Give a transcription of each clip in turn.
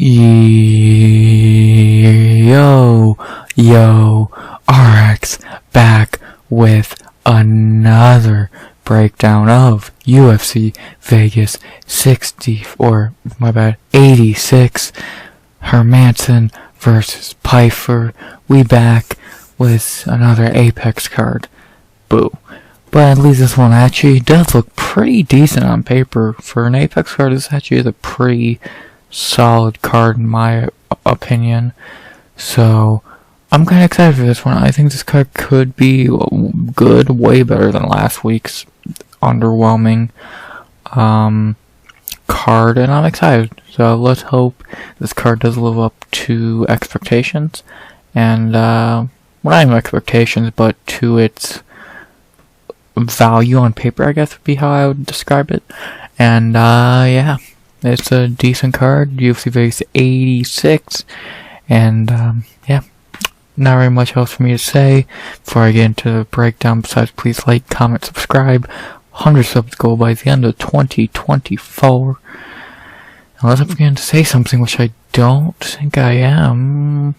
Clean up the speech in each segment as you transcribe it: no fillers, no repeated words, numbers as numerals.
Yo, RX back with another breakdown of UFC Vegas 86. Marcin versus Pyfer. We back with another Apex card. Boo. But at least this one actually does look pretty decent on paper. For an Apex card, this actually is a pretty solid card in my opinion. So I'm kind of excited for this one. I think this card could be good, way better than last week's underwhelming card, and I'm excited. So let's hope this card does live up to expectations, and well, not even expectations, but to its value on paper, I guess would be how I would describe it. And yeah, it's a decent card, UFC Vegas 86, and yeah, not very much else for me to say before I get into the breakdown. Besides, please like, comment, subscribe. 100 subs goal by the end of 2024. Unless I'm going to say something, which I don't think I am.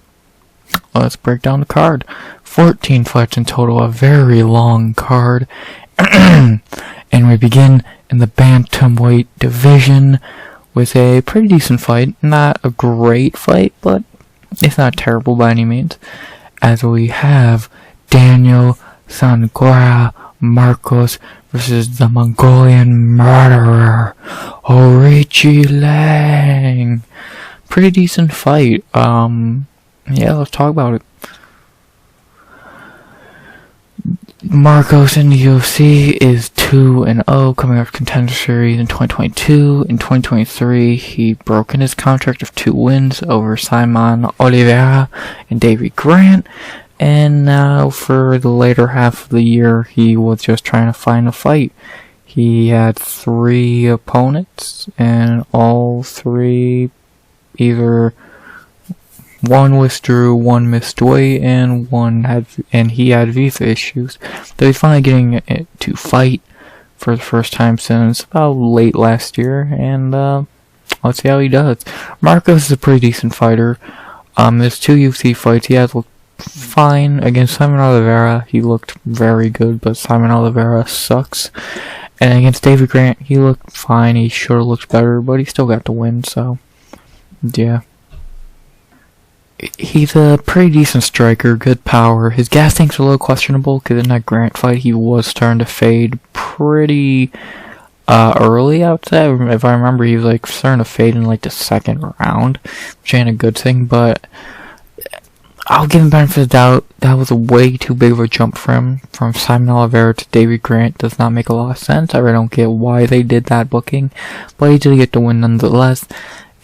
Let's break down the card. 14 fights in total, a very long card. And we begin in the bantamweight division with a pretty decent fight. Not a great fight, but it's not terrible by any means. As we have Daniel Sangora Marcos versus the Mongolian murderer Aoriqileng. Pretty decent fight. Yeah, let's talk about it. Marcos in the UFC is 2-0, coming off Contender Series in 2022. In 2023, he broke in his contract of 2 wins over Simon Oliveira and David Grant. And now for the later half of the year, he was just trying to find a fight. He had 3 opponents, and all 3 either one withdrew, one missed weight, and he had visa issues. So he's finally getting to fight for the first time since about late last year, and let's see how he does. Marcos is a pretty decent fighter. There's 2 UFC fights. He has looked fine against Simon Oliveira. He looked very good, but Simon Oliveira sucks. And against David Grant, he looked fine. He should have looked better, but he still got the win. So yeah. He's a pretty decent striker, good power. His gas tank's a little questionable because in that Grant fight he was starting to fade pretty early, I would say. If I remember, he was like starting to fade in like the 2nd round, which ain't a good thing, but I'll give him benefit of the doubt. That was a way too big of a jump for him. From Simon Oliveira to David Grant does not make a lot of sense. I really don't get why they did that booking, but he did get the win nonetheless.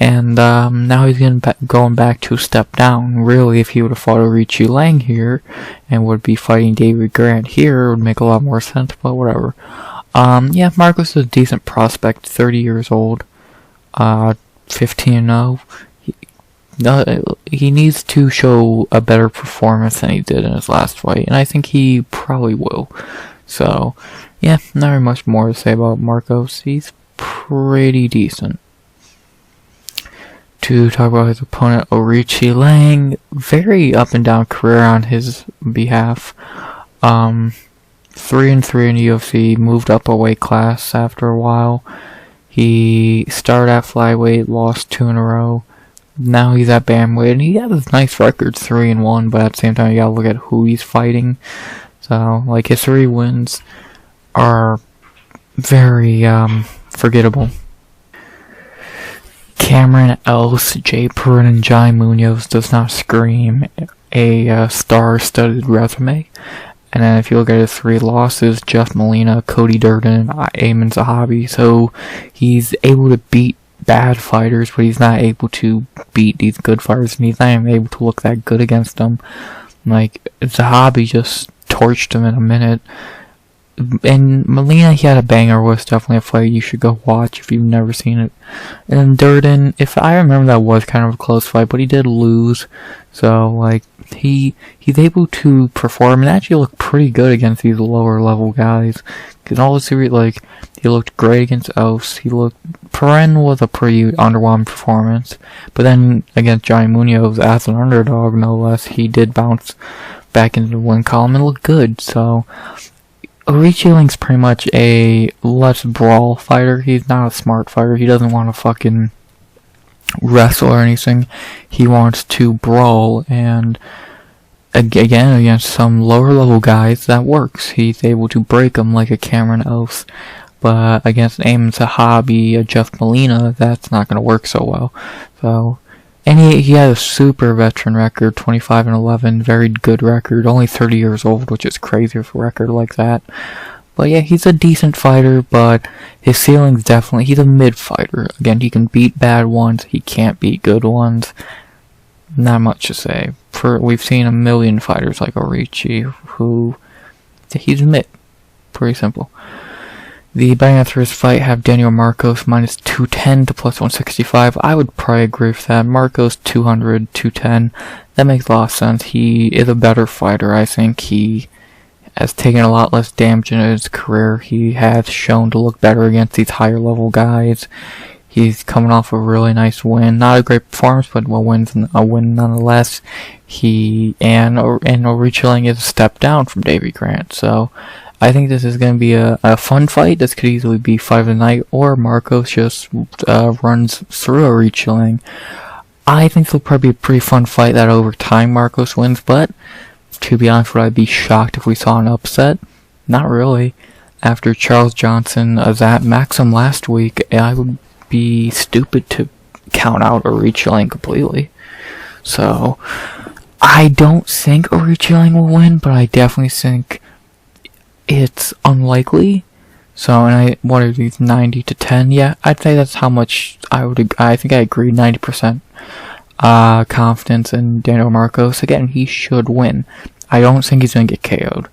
And now he's going back to a step down. Really, if he would have fought Aoriqileng here and would be fighting David Grant here, it would make a lot more sense, but whatever. Yeah, Marcos is a decent prospect, 30 years old, 15-0. He needs to show a better performance than he did in his last fight, and I think he probably will. So, yeah, not very much more to say about Marcos. He's pretty decent. To talk about his opponent, Aoriqileng, very up and down career on his behalf. 3-3 in the UFC, moved up a weight class after a while. He started at flyweight, lost 2 in a row. Now he's at bantamweight, and he has a nice record, 3-1, but at the same time you gotta look at who he's fighting. So, like, his 3 wins are very forgettable. Cameron Else, Jay Perrin, and Jai Munoz does not scream a star-studded resume. And then if you look at his 3 losses, Jeff Molina, Cody Durden, Ayman Zahabi, so he's able to beat bad fighters, but he's not able to beat these good fighters, and he's not even able to look that good against them. Like, Zahabi just torched him in a minute. And Molina, he had a banger, was definitely a fight you should go watch if you've never seen it. And Durden, if I remember, that was kind of a close fight, but he did lose. So, like, he's able to perform and actually look pretty good against these lower level guys. Because all the series, like, he looked great against Ose. Perrin was a pretty underwhelming performance. But then against Johnny Munoz as an underdog, no less, he did bounce back into the win column and look good. So Aoriqileng's pretty much a let's brawl fighter. He's not a smart fighter. He doesn't want to fucking wrestle or anything. He wants to brawl, and again, against some lower level guys, that works. He's able to break them like a Cameron Else. But against Aim Sahabi, a Jeff Molina, that's not going to work so well. So, and he has a super veteran record, 25-11, very good record, only 30 years old, which is crazy for a record like that. But yeah, he's a decent fighter, but his ceiling's definitely, he's a mid fighter. Again, he can beat bad ones, he can't beat good ones. Not much to say. We've seen a million fighters like Aoriqileng who, he's mid. Pretty simple. The betting after his fight have Daniel Marcos minus 210 to plus 165. I would probably agree with that. Marcos 200, 210. That makes a lot of sense. He is a better fighter. I think he has taken a lot less damage in his career. He has shown to look better against these higher level guys. He's coming off a really nice win. Not a great performance, but a win nonetheless. And Aoriqileng is a step down from Davy Grant. So I think this is going to be a fun fight. This could easily be fight of the night, or Marcos just runs through Aoriqileng. I think it'll probably be a pretty fun fight that over time Marcos wins, but to be honest, would I be shocked if we saw an upset? Not really. After Charles Johnson, that Maxim last week, I would be stupid to count out Aoriqileng completely. So, I don't think Aoriqileng will win, but I definitely think it's unlikely. So, and what are these, 90 to 10? Yeah, I'd say that's how much I think I agree, 90% confidence in Daniel Marcos. Again, he should win. I don't think he's going to get KO'd.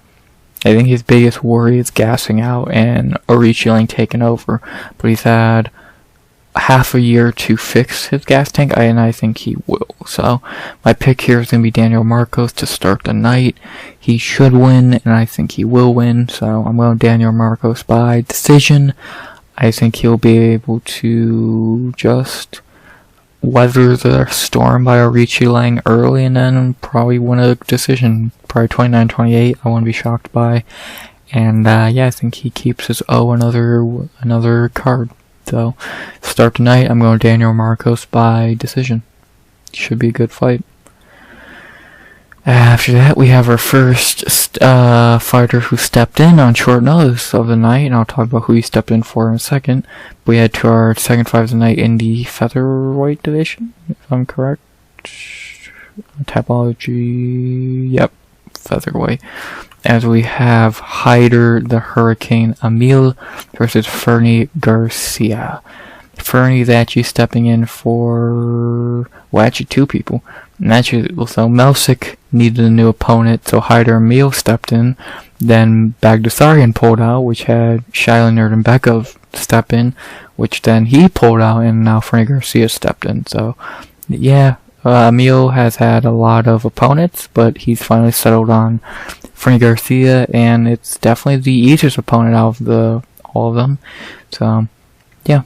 I think his biggest worry is gassing out and Aoriqileng taking over. But he's had half a year to fix his gas tank, and I think he will. So my pick here is going to be Daniel Marcos to start the night. He should win, and I think he will win. So I'm going Daniel Marcos by decision. I think he'll be able to just weather the storm by Aoriqileng early and then probably win a decision. Probably 29-28. I won't be shocked by. And yeah, I think he keeps his another card. So, start tonight, I'm going Daniel Marcos by decision. Should be a good fight. After that, we have our first fighter who stepped in on short notice of the night, and I'll talk about who he stepped in for in a second. We head to our second fight of the night in the featherweight division, if I'm correct. Topology, yep, featherweight. As we have Hyder the Hurricane Amil versus Fernie Garcia. Fernie's actually stepping in for, well, actually two people. And actually, so Melsick needed a new opponent, so Hyder Amil stepped in. Then Bagdasarian pulled out, which had Shiloh Nerdembekov step in, which then he pulled out, and now Fernie Garcia stepped in. So, yeah. Amil has had a lot of opponents, but he's finally settled on Fernie Garcia, and it's definitely the easiest opponent out of all of them. So, yeah.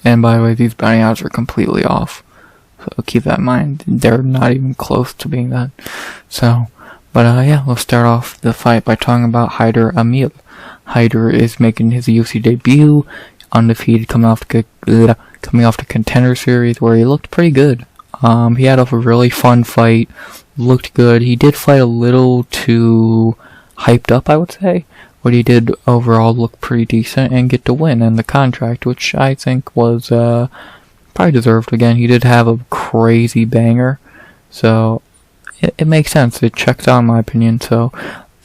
And by the way, these bounty odds are completely off. So keep that in mind. They're not even close to being that. So, but yeah, we'll start off the fight by talking about Hyder Amil. Hyder is making his UFC debut, undefeated, coming off the Contender Series, where he looked pretty good. He had a really fun fight, looked good. He did fight a little too hyped up, I would say, but he did overall look pretty decent and get to win in the contract, which I think was probably deserved. Again, he did have a crazy banger, so it makes sense. It checks out in my opinion. So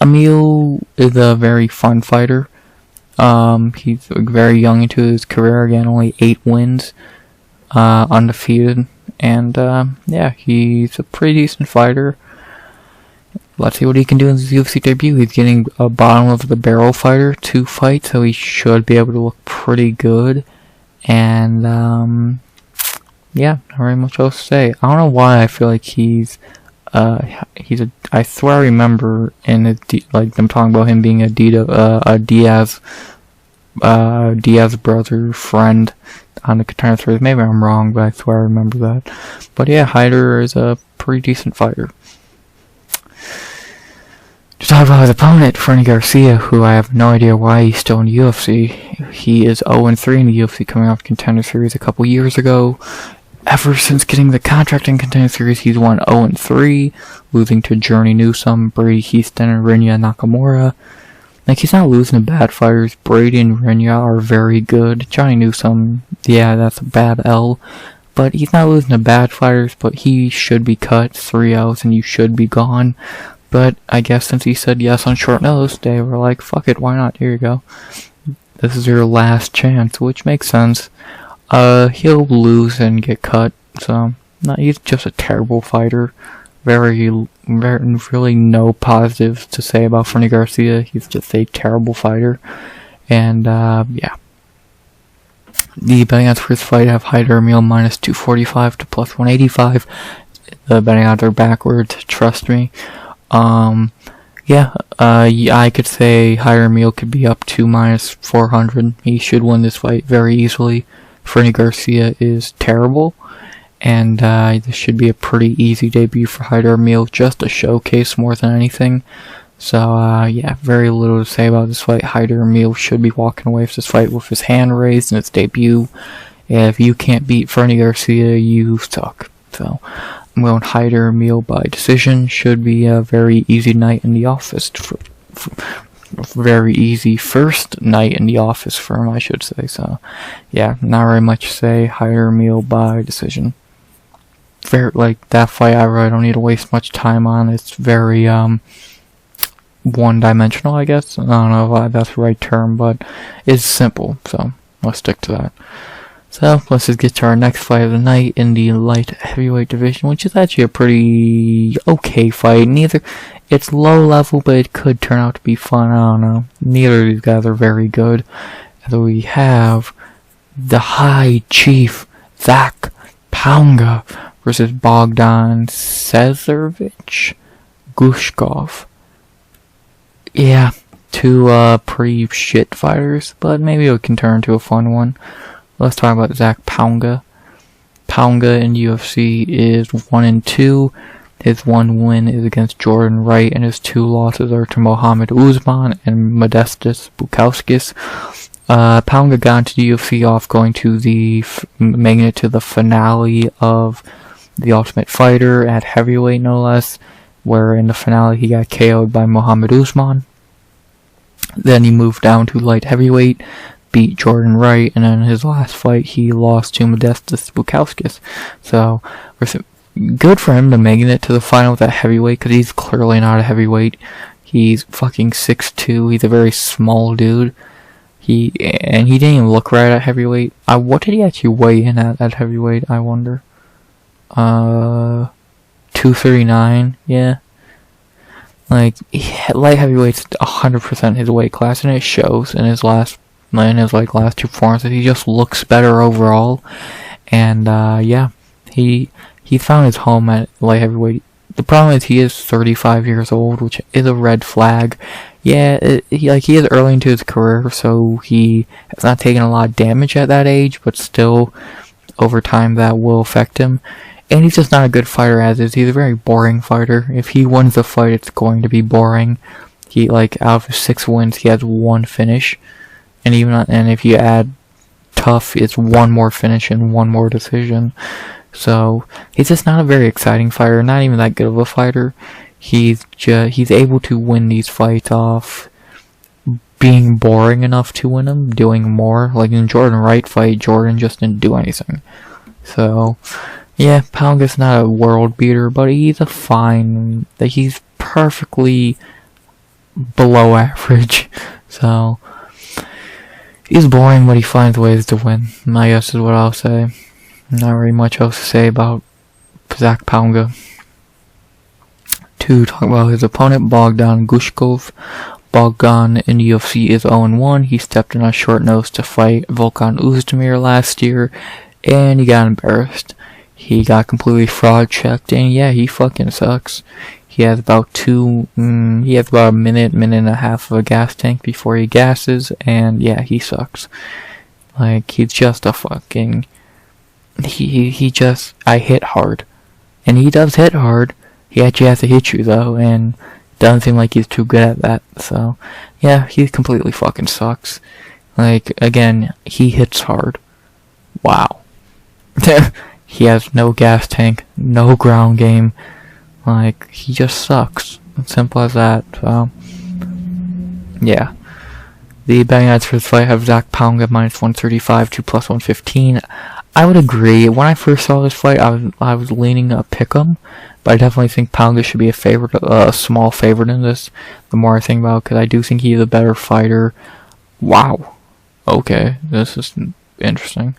Amil is a very fun fighter. He's very young into his career, again, only 8 wins, undefeated, and, yeah, he's a pretty decent fighter. let's see what he can do in his UFC debut. He's getting a bottom of the barrel fighter, 2 fights, so he should be able to look pretty good. And, yeah, not very much else to say. I don't know why I feel like I swear I remember in his, like, them talking about him being a Diaz brother friend on the Contender Series. Maybe I'm wrong, but I swear I remember that. But yeah, Hyder is a pretty decent fighter. To talk about his opponent, Fernie Garcia, who I have no idea why he's still in the UFC. He is 0-3 in the UFC, coming off Contender Series a couple years ago. Ever since getting the contract in Contender Series, he's won 0-3, losing to Journey Newsome, Brady Houston, and Rinya Nakamura. Like, he's not losing to bad fighters. Brady and Rinya are very good. Johnny Newsome, yeah, that's a bad L. But he's not losing to bad fighters, but he should be cut 3 L's and you should be gone. But I guess since he said yes on short notice, they were like, fuck it, why not? Here you go. This is your last chance, which makes sense. He'll lose and get cut, so he's just a terrible fighter. Really no positives to say about Fernie Garcia. He's just a terrible fighter. And, yeah. The betting odds for this fight have Hyder Amil minus 245 to plus 185. The betting odds are backwards, trust me. Yeah, I could say Hyder Amil could be up to minus 400. He should win this fight very easily. Fernie Garcia is terrible. And this should be a pretty easy debut for Hyder Amil, just a showcase more than anything. So, yeah, very little to say about this fight. Hyder Amil should be walking away with this fight with his hand raised in its debut. If you can't beat Fernie Garcia, you suck. So, I'm going Hyder Amil by decision. Should be a very easy night in the office. Very easy first night in the office for him, I should say. So, yeah, not very much to say. Hyder Amil by decision. Very, like, that fight I really don't need to waste much time on. It's very, one-dimensional, I guess. I don't know if that's the right term, but it's simple, so let's stick to that. So, let's just get to our next fight of the night in the light heavyweight division, which is actually a pretty okay fight. It's low level, but it could turn out to be fun, I don't know. Neither of these guys are very good. So we have the High Chief, Zach Pauga, versus Bogdan Cesarevich Guskov. Yeah, 2 pretty shit fighters, but maybe it can turn into a fun one. Let's talk about Zach Pauga. Pauga in UFC is 1-2. His 1 win is against Jordan Wright, and his 2 losses are to Mohammed Usman and Modestas Bukauskas. Pauga got into the UFC off going to making it to the finale of The Ultimate Fighter at heavyweight, no less, where in the finale he got KO'd by Mohammed Usman. Then he moved down to light heavyweight, beat Jordan Wright, and then in his last fight he lost to Modestas Bukauskas. So, good for him to making it to the final with that heavyweight, because he's clearly not a heavyweight. He's fucking 6'2", he's a very small dude. He didn't even look right at heavyweight. What did he actually weigh in at heavyweight, I wonder? 239, yeah. Like, light heavyweight's 100% his weight class, and it shows in his last 2 performances. He just looks better overall, and yeah, he found his home at light heavyweight. The problem is he is 35 years old, which is a red flag. Yeah, he is early into his career, so he has not taken a lot of damage at that age, but still, over time that will affect him. And he's just not a good fighter as is. He's a very boring fighter. If he wins the fight, it's going to be boring. Out of his 6 wins, he has 1 finish. And if you add tough, it's 1 more finish and 1 more decision. So, he's just not a very exciting fighter, not even that good of a fighter. He's able to win these fights off being boring enough to win them, doing more. Like in Jordan Wright fight, Jordan just didn't do anything. So, yeah, Pauga's not a world beater, but he's he's perfectly below average. So, he's boring, but he finds ways to win. I guess is what I'll say. Not very much else to say about Zach Pauga. 2, talking about his opponent, Bogdan Guskov. Bogdan in the UFC is 0-1. He stepped in on short notice to fight Volkan Oezdemir last year, and he got embarrassed. He got completely fraud checked, and yeah, he fucking sucks. He has about a minute and a half of a gas tank before he gasses, and yeah, he sucks. Like, he's just a fucking... I hit hard. And he does hit hard. He actually has to hit you, though, and doesn't seem like he's too good at that. So, yeah, he completely fucking sucks. Like, again, he hits hard. Wow. He has no gas tank, no ground game. Like, he just sucks. Simple as that. So, yeah. The betting odds for this fight have Zach Pauga -135 to +115. I would agree. When I first saw this fight, I was leaning a pick'em, but I definitely think Pauga should be a small favorite in this. The more I think about it, because I do think he's a better fighter. Wow. Okay, this is interesting.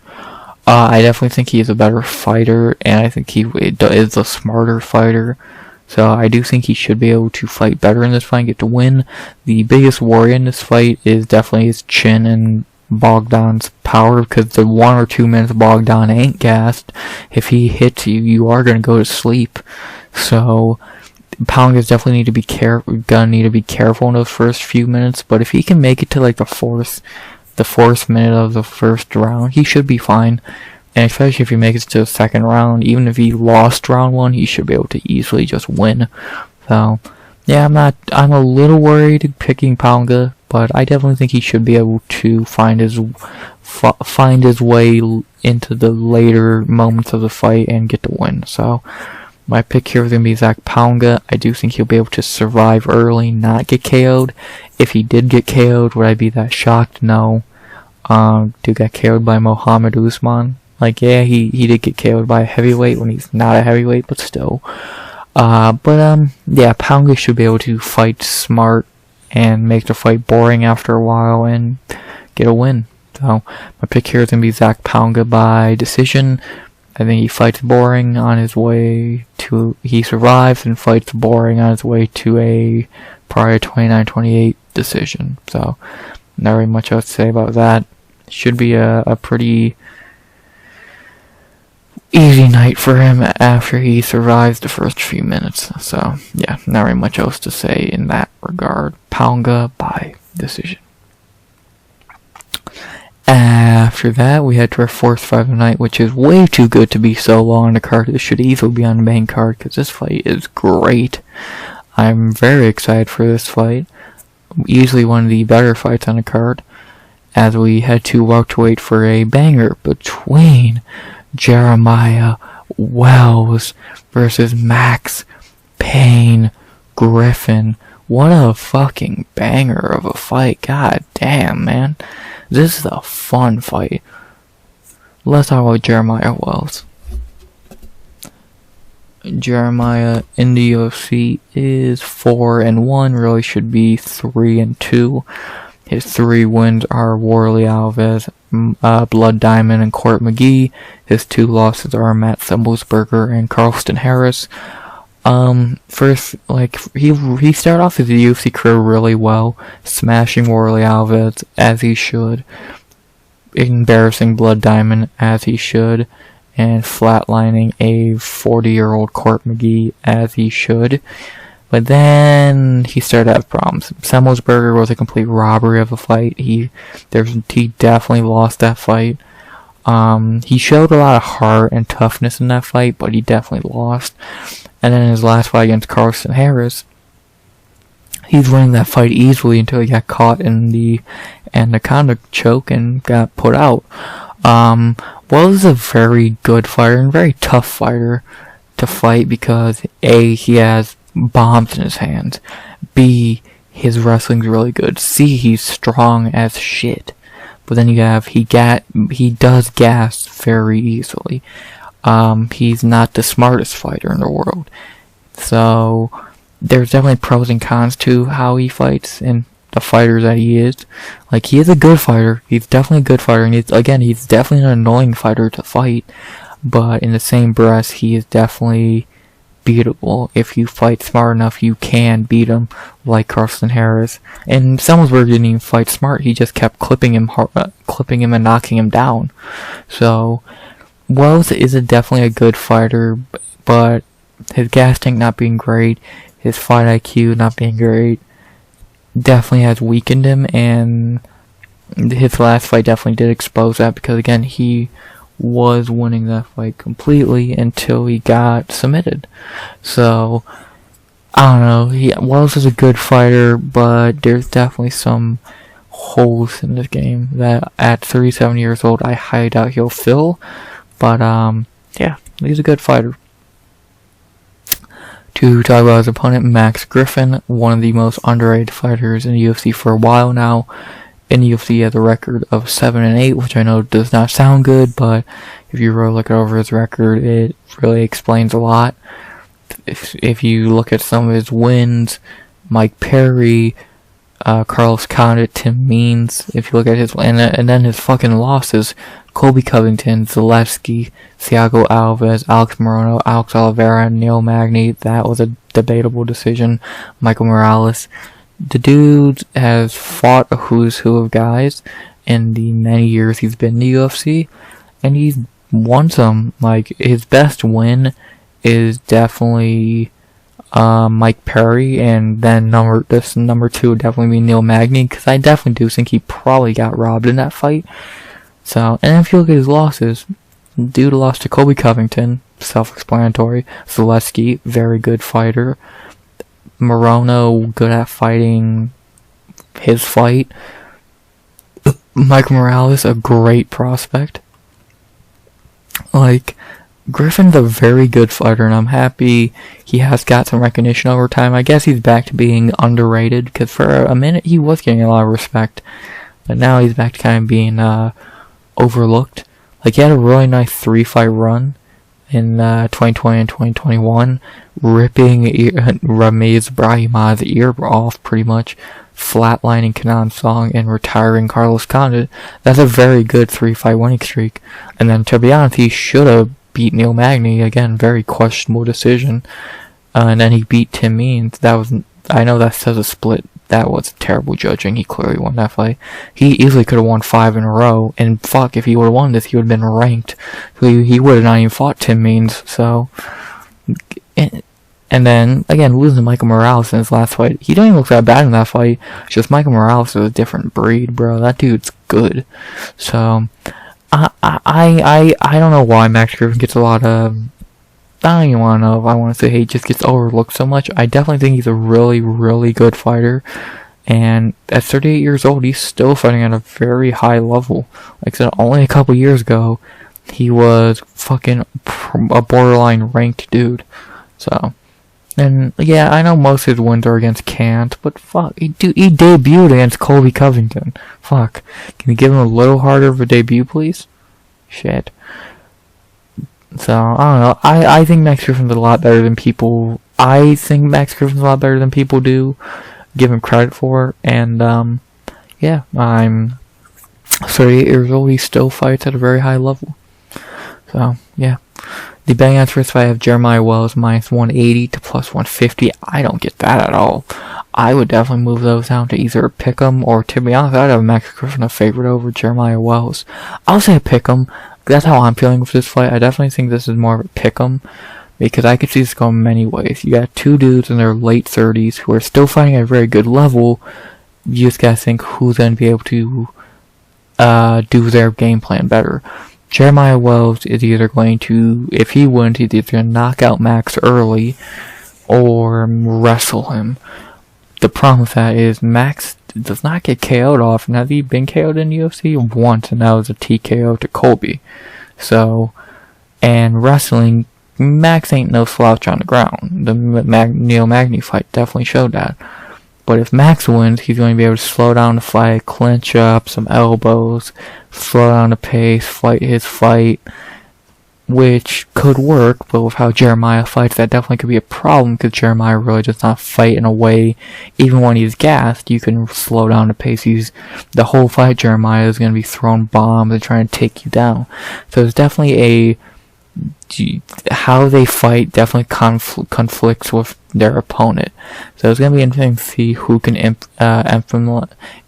I definitely think he is a better fighter, and I think he is a smarter fighter. So I do think he should be able to fight better in this fight and get to win. The biggest worry in this fight is definitely his chin and Bogdan's power, because the 1 or 2 minutes Bogdan ain't gassed. If he hits you, you are going to go to sleep. So Pauga's definitely gonna need to be careful in those first few minutes, but if he can make it to like the fourth minute of the first round, he should be fine. And especially if he makes it to the second round, even if he lost round 1, he should be able to easily just win. So, yeah, I'm a little worried picking Pauga, but I definitely think he should be able to find his way into the later moments of the fight and get the win. So, my pick here is going to be Zach Pauga. I do think he'll be able to survive early, not get KO'd. If he did get KO'd, would I be that shocked? No. To get KO'd by Mohammed Usman. Like, yeah, he did get KO'd by a heavyweight when he's not a heavyweight, but still. Yeah, Pauga should be able to fight smart and make the fight boring after a while and get a win. So, my pick here is going to be Zach Pauga by decision. I think he fights boring on his way to... He survives and fights boring on his way to a prior 29-28 decision. So, not very much else to say about that. Should be a pretty easy night for him after he survives the first few minutes. So, yeah, not very much else to say in that regard. Pauga by decision. After that, we head to our 4th fight of the night, which is way too good to be so long on the card. This should easily be on the main card, because this fight is great. I'm very excited for this fight. Easily one of the better fights on the card, as we head to welterweight for a banger between Jeremiah Wells versus Max Payne Griffin. What a fucking banger of a fight. God damn, man. This is a fun fight. Let's talk about Jeremiah Wells. Jeremiah in the UFC is 4-1, really should be 3-2. His 3 wins are Warley Alves, Blood Diamond, and Court McGee. His 2 losses are Matt Thembelsberger and Carlston Harris. First, like, he started off his UFC career really well, smashing Warley Alves as he should, embarrassing Blood Diamond as he should, and flatlining a 40-year-old Court McGee as he should. But then he started to have problems. Thembelsberger was a complete robbery of a fight. He definitely lost that fight. He showed a lot of heart and toughness in that fight, but he definitely lost. And then in his last fight against Carlston Harris, he's winning that fight easily until he got caught in the anaconda choke and got put out. Wells is a very good fighter and very tough fighter to fight because A, he has bombs in his hands. B, his wrestling's really good. C, he's strong as shit. But then you have he does gas very easily. He's not the smartest fighter in the world. So there's definitely pros and cons to how he fights and the fighter that he is. Like, he is a good fighter. He's definitely a good fighter, and he's definitely an annoying fighter to fight. But in the same breath, he is definitely beatable. If you fight smart enough, you can beat him, like Carlson Harris. And Semelsberg didn't even fight smart. He just kept clipping him and knocking him down. So Wells is definitely a good fighter, but his gas tank not being great, his fight IQ not being great, definitely has weakened him, and his last fight definitely did expose that, because again, he was winning that fight completely until he got submitted. So I don't know, Wells is a good fighter, but there's definitely some holes in this game that at 37 years old I highly doubt he'll fill. But yeah, he's a good fighter. To talk about his opponent, Max Griffin, one of the most underrated fighters in the UFC for a while now. In the UFC, he has a record of 7-8, which I know does not sound good, but if you really look over his record, it really explains a lot. If you look at some of his wins, Mike Perry, Carlos Condit, Tim Means, if you look at his, and then his fucking losses, Colby Covington, Zaleski, Thiago Alves, Alex Morono, Alex Oliveira, Neil Magny, that was a debatable decision, Michael Morales. The dude has fought a who's who of guys in the many years he's been in the UFC, and he's won some. Like, his best win is definitely Mike Perry, and then number two would definitely be Neil Magny, because I definitely do think he probably got robbed in that fight. So, and if you look at his losses, dude lost to Colby Covington, self-explanatory. Zaleski, very good fighter. Morono, good at fighting his fight. Michael Morales, a great prospect. Like, Griffin's a very good fighter, and I'm happy he has got some recognition over time. I guess he's back to being underrated, because for a minute he was getting a lot of respect, but now he's back to kind of being overlooked. Like, he had a really nice 3-fight run in 2020 and 2021, ripping Ramiz Brahimah's ear off, pretty much, flatlining Kenan Song, and retiring Carlos Condit. That's a very good 3-fight winning streak. And then, to be honest, he should have beat Neil Magny, again, very questionable decision. And then he beat Tim Means. That was, I know that says a split. That was terrible judging. He clearly won that fight. He easily could have won 5 in a row. And fuck, if he would have won this, he would have been ranked. He would have not even fought Tim Means. So, and then, again, losing to Michael Morales in his last fight. He didn't even look that bad in that fight. It's just Michael Morales is a different breed, bro. That dude's good. So, I don't know why Max Griffin gets a lot of, I don't even want to know if I want to say he just gets overlooked so much. I definitely think he's a really, really good fighter. And at 38 years old, he's still fighting at a very high level. Like I said, only a couple years ago, he was fucking a borderline ranked dude. So, and yeah, I know most of his wins are against Kant, but fuck, he debuted against Colby Covington. Fuck. Can you give him a little harder of a debut, please? Shit. So, I don't know. I think Max Griffin's a lot better than people. I think Max Griffin's a lot better than people do give him credit for. And, yeah, I'm 38 years old. He still fights at a very high level. So, yeah. The betting odds for this fight have Jeremiah Wells minus 180 to plus 150. I don't get that at all. I would definitely move those down to either a pick'em, or to be honest, I'd have Max Griffin a favorite over Jeremiah Wells. I'll say a pick'em. That's how I'm feeling with this fight. I definitely think this is more of a pick'em, because I could see this going many ways. You got two dudes in their late 30s who are still fighting at a very good level. You just gotta think who's gonna be able to do their game plan better. Jeremiah Wells is either going to, if he wins, he's either going to knock out Max early or wrestle him. The problem with that is Max does not get KO'd often. Has he been KO'd in UFC? Once, and that was a TKO to Colby. So, and wrestling, Max ain't no slouch on the ground. The Neil Magny fight definitely showed that. But if Max wins, he's going to be able to slow down the fight, clinch up, some elbows, slow down the pace, fight his fight, which could work, but with how Jeremiah fights, that definitely could be a problem, because Jeremiah really does not fight in a way, even when he's gassed, you can slow down the pace. The whole fight, Jeremiah is going to be throwing bombs and trying to take you down. So it's definitely a how they fight definitely conflicts with their opponent. So it's going to be interesting to see who can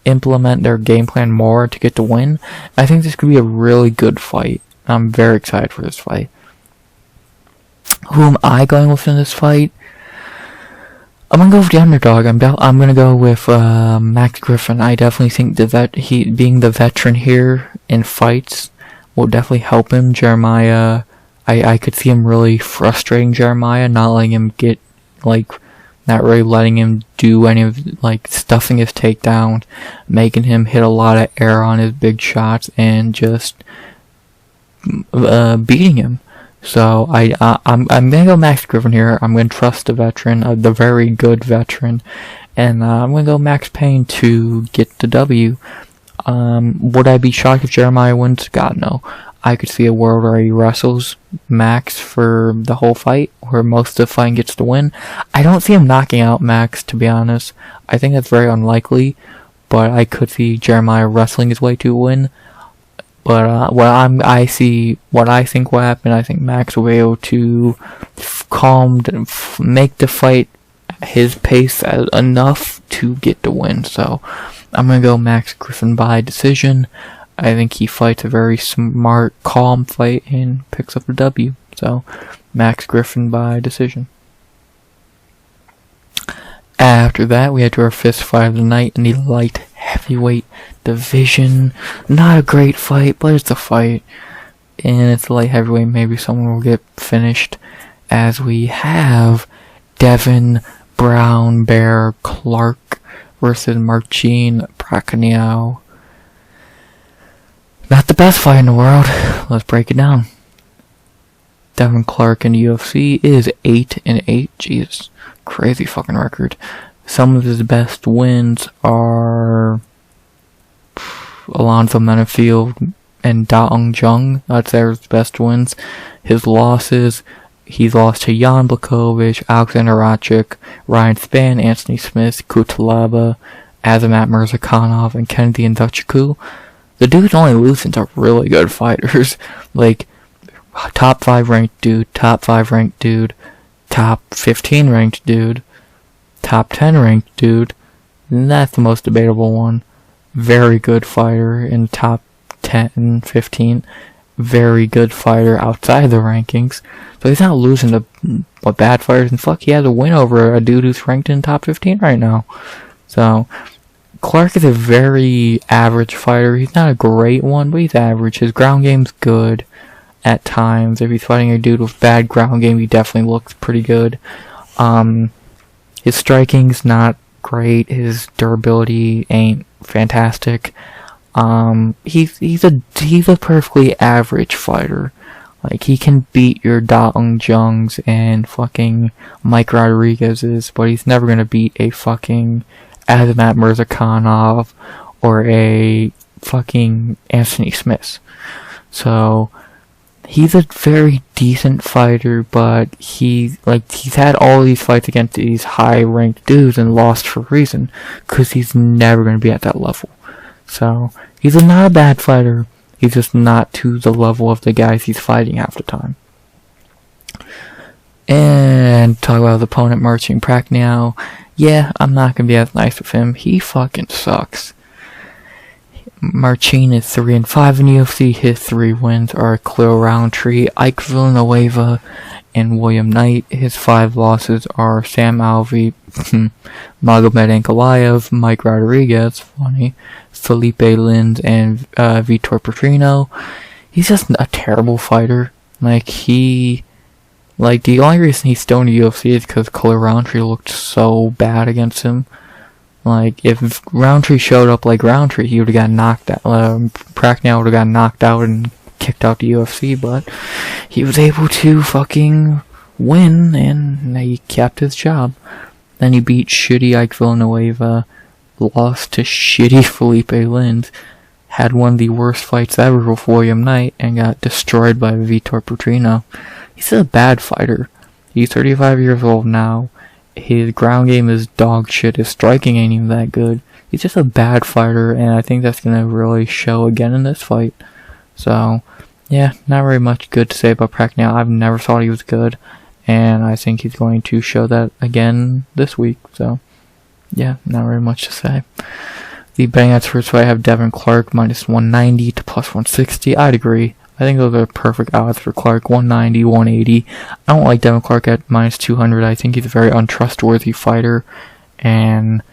implement their game plan more to get the win. I think this could be a really good fight. I'm very excited for this fight. Who am I going with in this fight? I'm going to go with the underdog. I'm going to go with Max Griffin. I definitely think that he being the veteran here in fights will definitely help him. Jeremiah, I could see him really frustrating Jeremiah, not letting him get, not really letting him do any of, stuffing his takedowns, making him hit a lot of air on his big shots, and just beating him. So I'm gonna go Max Griffin here. I'm gonna trust the veteran, the very good veteran, and I'm gonna go Max Payne to get the W. Would I be shocked if Jeremiah wins? God, no. I could see a world where he wrestles Max for the whole fight, or most of the fight and gets the win. I don't see him knocking out Max, to be honest. I think that's very unlikely, but I could see Jeremiah wrestling his way to a win. But what I think will happen, I think Max will be able to make the fight his pace enough to get the win. So I'm gonna go Max Griffin by decision. I think he fights a very smart, calm fight and picks up the W. So Max Griffin by decision. After that, we head to our fifth fight of the night in the light heavyweight division. Not a great fight, but it's a fight. And it's light heavyweight. Maybe someone will get finished. As we have Devin, Brown, Bear, Clark versus Marcin, Prachnio. Not the best fight in the world. Let's break it down. Devin Clark in the UFC is 8-8. Jesus. Crazy fucking record. Some of his best wins are Alonzo Menefield and Da Ung Jung. That's their best wins. His losses, he's lost to Jan Blachowicz, Alexander Rakic, Ryan Spann, Anthony Smith, Kutalaba, Azamat Mirzakhanov, and Kennedy Nzechukwu. The dude's only losing to really good fighters. Top 5 ranked dude, top 5 ranked dude, top 15 ranked dude, top 10 ranked dude, and that's the most debatable one. Very good fighter in top 10, 15. Very good fighter outside the rankings. So he's not losing to bad fighters. And fuck, he has a win over a dude who's ranked in top 15 right now. So Clark is a very average fighter. He's not a great one, but he's average. His ground game's good at times. If he's fighting a dude with bad ground game, he definitely looks pretty good. His striking's not great. His durability ain't fantastic. He's a perfectly average fighter. He can beat your Da Ung Jungs and fucking Mike Rodriguez's, but he's never gonna beat a fucking Azamat Mirzakhanov or a fucking Anthony Smith. So he's a very decent fighter, but he's had all these fights against these high-ranked dudes and lost for a reason, because he's never going to be at that level. So he's not a bad fighter. He's just not to the level of the guys he's fighting half the time. And talk about his opponent, Marcin Prachnio. Yeah, I'm not going to be as nice with him. He fucking sucks. Marcin is 3-5 in UFC. His 3 wins are Khalil Roundtree, Ike Villanueva, and William Knight. His 5 losses are Sam Alvey, Magomed Ankalaev, Mike Rodrigues, funny, Felipe Lins, and Vitor Petrino. He's just a terrible fighter. The only reason he's still in the UFC is because Khalil Roundtree looked so bad against him. If Roundtree showed up like Roundtree, he would have gotten knocked out. Prachnio would have gotten knocked out and kicked out the UFC, but he was able to fucking win, and he kept his job. Then he beat shitty Ike Villanueva, lost to shitty Felipe Lins, had one of the worst fights ever with William Knight, and got destroyed by Vitor Petrino. He's a bad fighter. He's 35 years old now. His ground game is dog shit. His striking ain't even that good. He's just a bad fighter, and I think that's gonna really show again in this fight. So, yeah, not very much good to say about Prachnio. I've never thought he was good, and I think he's going to show that again this week. So, yeah, not very much to say. The betting odds for this fight have Devin Clark minus 190 to plus 160. I'd agree. I think those are perfect odds for Clark, 190, 180. I don't like Devin Clark at minus 200. I think he's a very untrustworthy fighter, and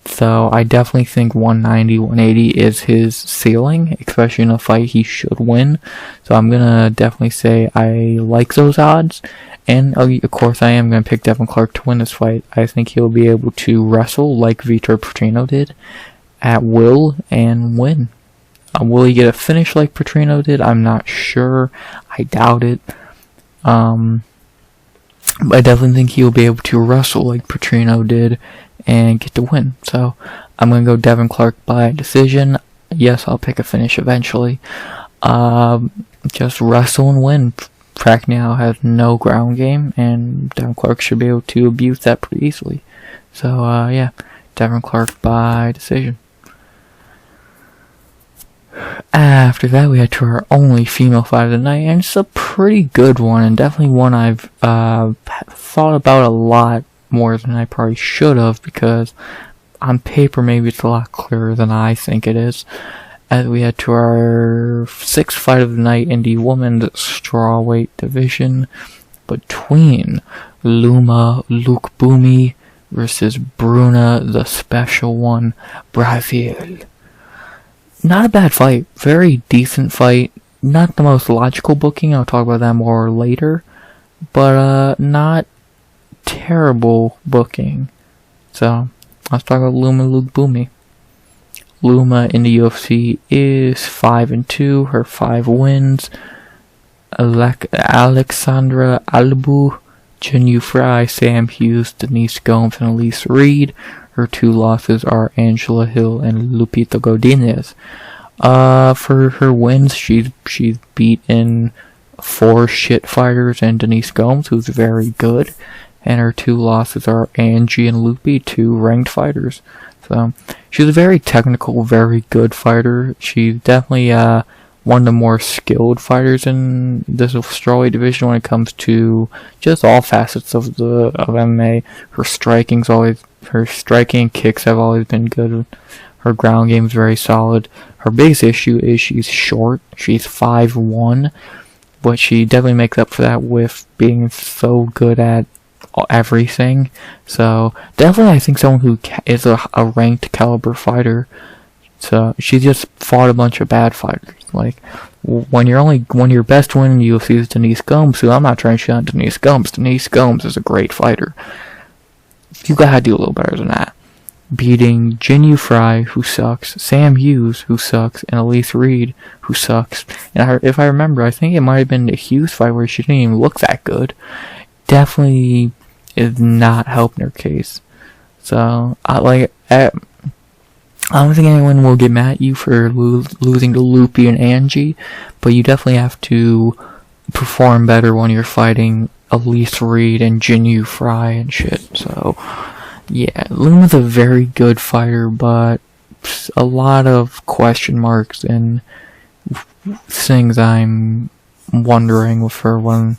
so I definitely think 190, 180 is his ceiling, especially in a fight he should win. So I'm going to definitely say I like those odds. And of course I am going to pick Devin Clark to win this fight. I think he'll be able to wrestle like Vitor Petrosyan did at will and win. Will he get a finish like Petrosyan did? I'm not sure. I doubt it. But I definitely think he'll be able to wrestle like Petrosyan did and get the win. So I'm going to go Devin Clark by decision. Yes, I'll pick a finish eventually. Just wrestle and win. Prachnio has no ground game, and Devin Clark should be able to abuse that pretty easily. So, yeah, Devin Clark by decision. After that, we had to our only female fight of the night, and it's a pretty good one, and definitely one I've thought about a lot more than I probably should have, because on paper maybe it's a lot clearer than I think it is. As we head to our sixth fight of the night in the women's strawweight division between Loma Lookboonmee versus Bruna, the special one, Brasil. Not a bad fight. Very decent fight. Not the most logical booking. I'll talk about that more later. But not terrible booking. So, let's talk about Loma Lookboonmee. Loma in the UFC is 5-2. Her 5 wins. Alexandra Albu, Jinyu Fry, Sam Hughes, Denise Gomes, and Elise Reed. Her 2 losses are Angela Hill and Lupita Godinez. For her wins, she's beaten 4 shit fighters and Denise Gomes, who's very good. And her 2 losses are Angie and Lupi, 2 ranked fighters. So, she's a very technical, very good fighter. She's definitely one of the more skilled fighters in this strawweight division when it comes to just all facets of MMA. Her striking and kicks have always been good. Her ground game is very solid. Her biggest issue is she's short. She's 5'1", but she definitely makes up for that with being so good at everything. So definitely I think someone who is a ranked caliber fighter. So she just fought a bunch of bad fighters. Like when your best win in the UFC is Denise Gomes, who I'm not trying to shit on Denise Gomes. Denise Gomes is a great fighter. You gotta do a little better than that. Beating Jinyu Fry, who sucks, Sam Hughes, who sucks, and Elise Reed, who sucks. And if I remember, I think it might have been the Hughes fight where she didn't even look that good. Definitely is not helping her case. So, I don't think anyone will get mad at you for losing to Loopy and Angie, but you definitely have to perform better when you're fighting Elise Reed and Jinyu Fry and shit. So, yeah, Luma's a very good fighter, but a lot of question marks and things I'm wondering with her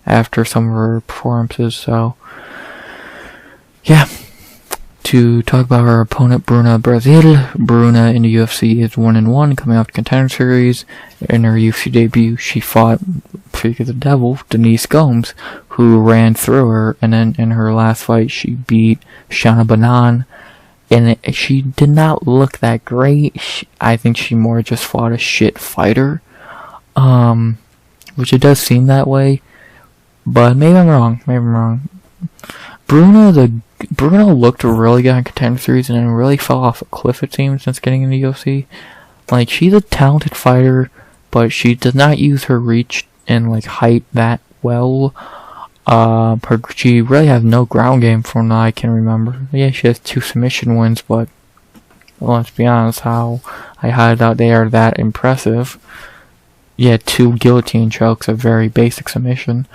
after some of her performances. So, yeah. To talk about her opponent, Bruna Brasil. Bruna in the UFC is 1-1, coming off the Contender Series. In her UFC debut, she fought, freak of the devil, Denise Gomes, who ran through her, and then in her last fight, she beat Shana Banan, and she did not look that great. I think she more just fought a shit fighter, which it does seem that way, but maybe I'm wrong. Bruna looked really good in Contender Series and then really fell off a cliff, it seems, since getting in the UFC. Like, she's a talented fighter, but she does not use her reach and, like, height that well. She really has no ground game from what I can remember. Yeah, she has 2 submission wins, but let's be honest, how I highly doubt they are that impressive. Yeah, 2 guillotine chokes, a very basic submission.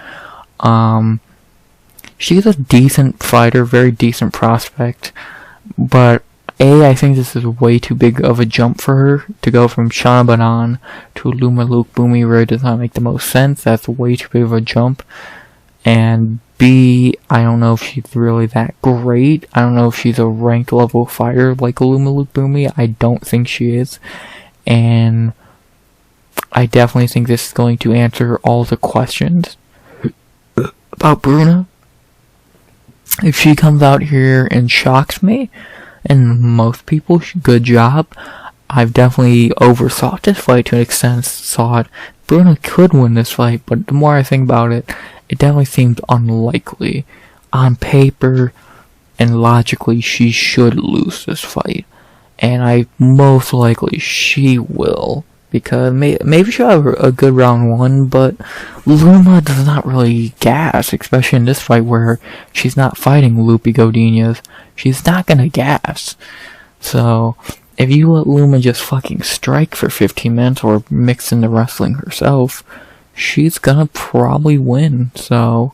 She's a decent fighter, very decent prospect, but I think this is way too big of a jump for her to go from Shana Banan to Loma Lookboonmee. Really does not make the most sense. That's way too big of a jump. And B, I don't know if she's really that great. I don't know if she's a ranked level fighter like Loma Lookboonmee. I don't think she is. And I definitely think this is going to answer all the questions about Bruna. If she comes out here and shocks me, and most people, good job. I've definitely overthought this fight to an extent. Thought Bruna could win this fight, but the more I think about it, it definitely seemed unlikely. On paper and logically, she should lose this fight, and most likely she will, because maybe she'll have a good round 1, but Loma does not really gas, especially in this fight where she's not fighting Loopy Godinez. She's not gonna gas. So, if you let Loma just fucking strike for 15 minutes or mix in the wrestling herself, she's gonna probably win. So,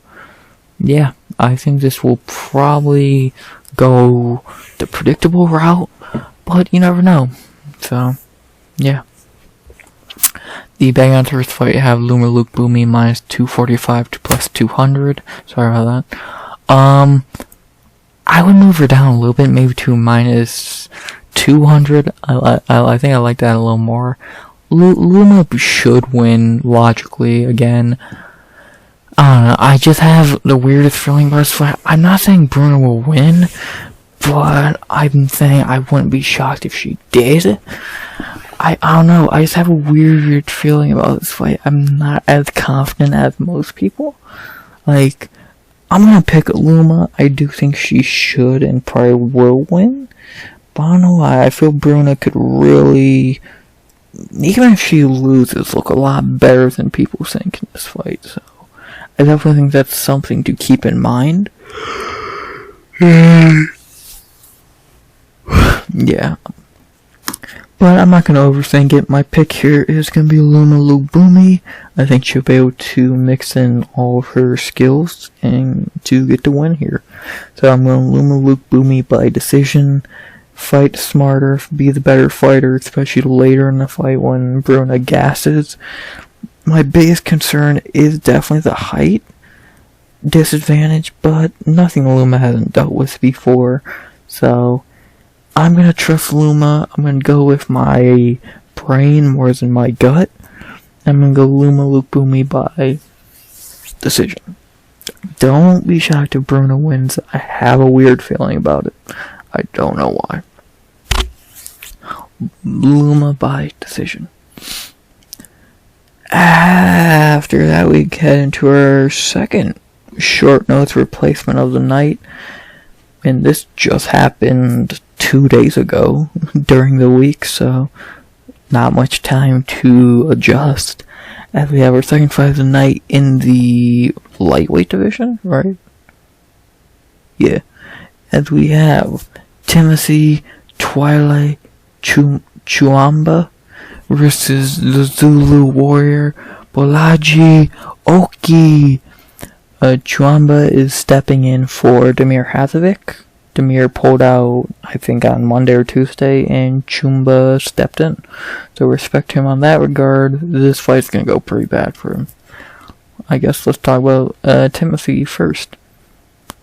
yeah, I think this will probably go the predictable route, but you never know. So, yeah. The betting odds for this fight have Loma Lookboonmee minus 245 to plus 200. Sorry about that. I would move her down a little bit, maybe to minus 200. I think I like that a little more. Loma should win, logically, again. I don't know, I just have the weirdest feeling about this fight. I'm not saying Bruna will win, but I'm saying I wouldn't be shocked if she did. I don't know, I just have a weird feeling about this fight. I'm not as confident as most people. Like, I'm gonna pick Loma. I do think she should and probably will win. But I don't know why. I feel Bruna could really, even if she loses, look a lot better than people think in this fight. So, I definitely think that's something to keep in mind. Yeah. But I'm not going to overthink it. My pick here is going to be Loma Lookboonmee. I think she'll be able to mix in all of her skills and to get the win here. So I'm going Loma Lookboonmee by decision. Fight smarter, be the better fighter, especially later in the fight when Bruna gasses. My biggest concern is definitely the height disadvantage, but nothing Loma hasn't dealt with before. So I'm going to trust Loma. I'm going to go with my brain more than my gut. I'm going to go Loma Lookboonmee by decision. Don't be shocked if Bruna wins. I have a weird feeling about it. I don't know why. Loma by decision. After that, we head into our second short notes replacement of the night. And this just happened 2 days ago during the week, so not much time to adjust. As we have our second fight of the night in the lightweight division, right? Yeah. As we have Timothy Twilight Cuamba versus the Zulu Warrior Bolaji Oki. Cuamba is stepping in for Damir Hazovic. Damir pulled out, I think, on Monday or Tuesday, and Cuamba stepped in. So respect him on that regard. This fight's gonna go pretty bad for him. I guess let's talk about Timothy first.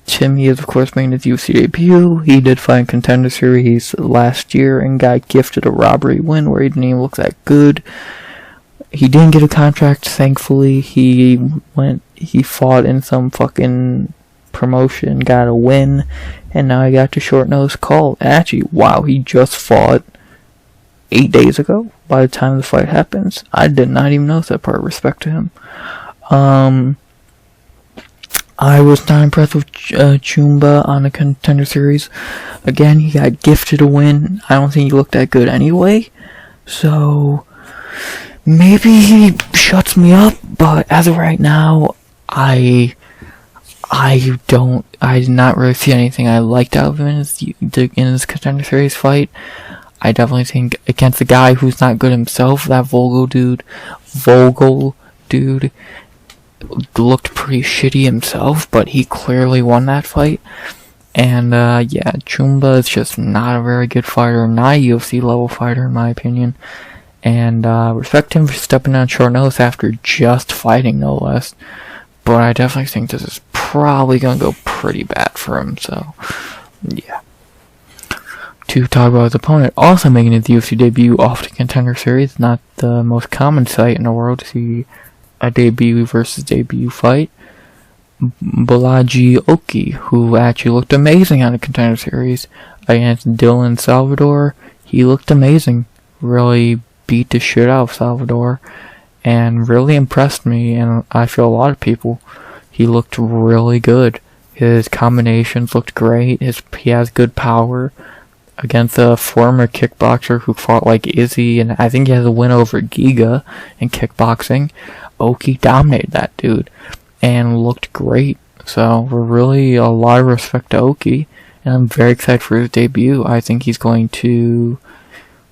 Timmy is, of course, making his UFC debut. He did fight in Contender Series last year and got gifted a robbery win where he didn't even look that good. He didn't get a contract, thankfully. He fought in some fucking promotion, got a win, and now he got the short notice call. Actually, wow, he just fought 8 days ago by the time the fight happens. I did not even notice that part. Respect to him. I was not impressed with Cuamba on the Contender Series. Again, he got gifted a win. I don't think he looked that good anyway. So maybe he shuts me up, but as of right now, I did not really see anything I liked out of him in his Contender Series fight. I definitely think against a guy who's not good himself, that Vogel dude looked pretty shitty himself, but he clearly won that fight. And yeah, Cuamba is just not a very good fighter, not a UFC level fighter in my opinion. And respect him for stepping on short notice after just fighting, no less. But I definitely think this is probably gonna go pretty bad for him. So yeah. To talk about his opponent, also making his UFC debut off the Contender Series, not the most common sight in the world to see a debut versus debut fight. Bolaji Oki, who actually looked amazing on the Contender Series against Dylan Salvador. He looked amazing. Really beat the shit out of Salvador and really impressed me, and I feel a lot of people. He looked really good. His combinations looked great. He has good power against a former kickboxer who fought like Izzy, and I think he has a win over Giga in kickboxing. Oki dominated that dude and looked great. So we're really a lot of respect to Oki, and I'm very excited for his debut. I think he's going to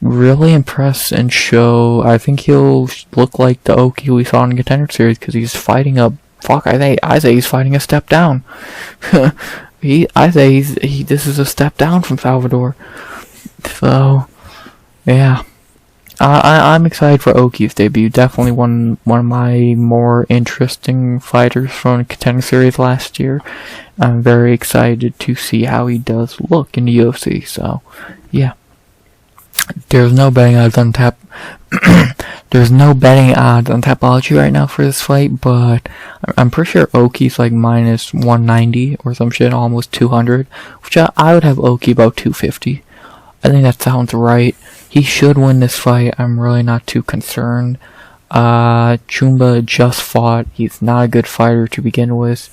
really impress and show. I think he'll look like the Oki we saw in the Contender Series because he's fighting a I say he's fighting a step down. I say this is a step down from Salvador. So yeah. I'm excited for Oki's debut. Definitely one of my more interesting fighters from the Contender Series last year. I'm very excited to see how he does look in the UFC. So, yeah. There's no betting odds on There's no betting odds on Tapology right now for this fight, but I'm pretty sure Oki's like minus 190 or some shit, almost 200, which I would have Oki about 250. I think that sounds right. He should win this fight. I'm really not too concerned. Cuamba just fought. He's not a good fighter to begin with.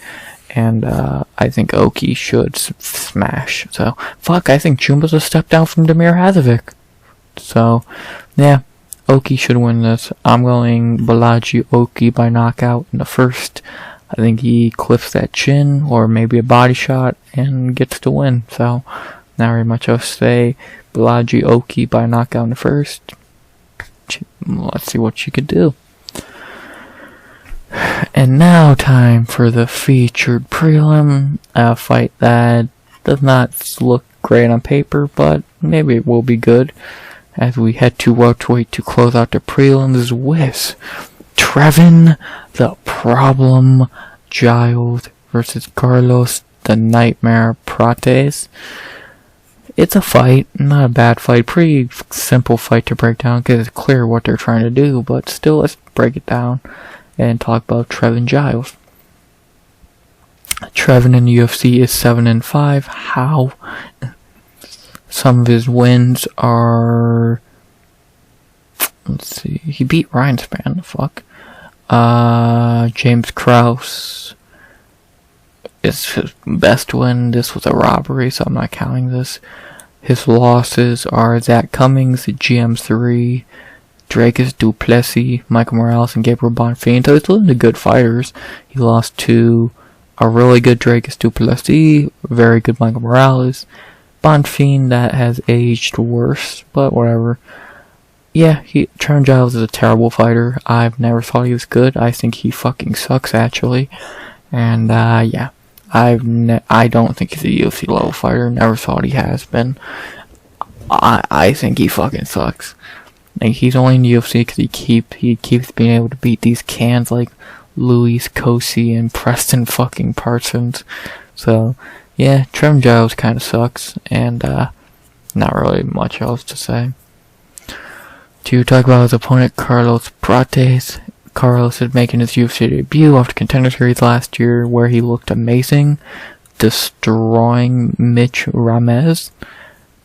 And I think Oki should smash. So, fuck, I think Cuamba's a step down from Damir Hazovic. So, yeah, Oki should win this. I'm going Bolaji Oki by knockout in the first. I think he clips that chin or maybe a body shot and gets the win. So, not very much else to say. Bolaji Oki by knockout in the first. Let's see what you could do. And now time for the featured prelim. A fight that does not look great on paper, but maybe it will be good. As we head to welterweight to close out the prelims with Trevin, the Problem, Giles versus Carlos, the Nightmare Prates. It's a fight, not a bad fight, pretty simple fight to break down because it's clear what they're trying to do, but still let's break it down and talk about Trevin Giles. Trevin in the UFC is 7-5. How? Some of his wins are, let's see, he beat Ryan Spann, the fuck. James Krause is his best win. This was a robbery, so I'm not counting this. His losses are Zach Cummings, GM3, Dracus Duplessis, Michael Morales, and Gabriel Bonfim. So he's losing to good fighters. He lost to a really good Dracus Duplessis, very good Michael Morales, Bonfim that has aged worse, but whatever. Yeah, Trevin Giles is a terrible fighter. I've never thought he was good. I think he fucking sucks, actually. And, yeah. I don't think he's a UFC level fighter. Never thought he has been. I think he fucking sucks. Like, he's only in the UFC because he keeps being able to beat these cans like Luis Cosi and Preston fucking Parsons. So, yeah, Trevin Giles kind of sucks, and not really much else to say. To talk about his opponent, Carlos Prates. Carlos is making his UFC debut after Contender Series last year, where he looked amazing, destroying Mitch Ramez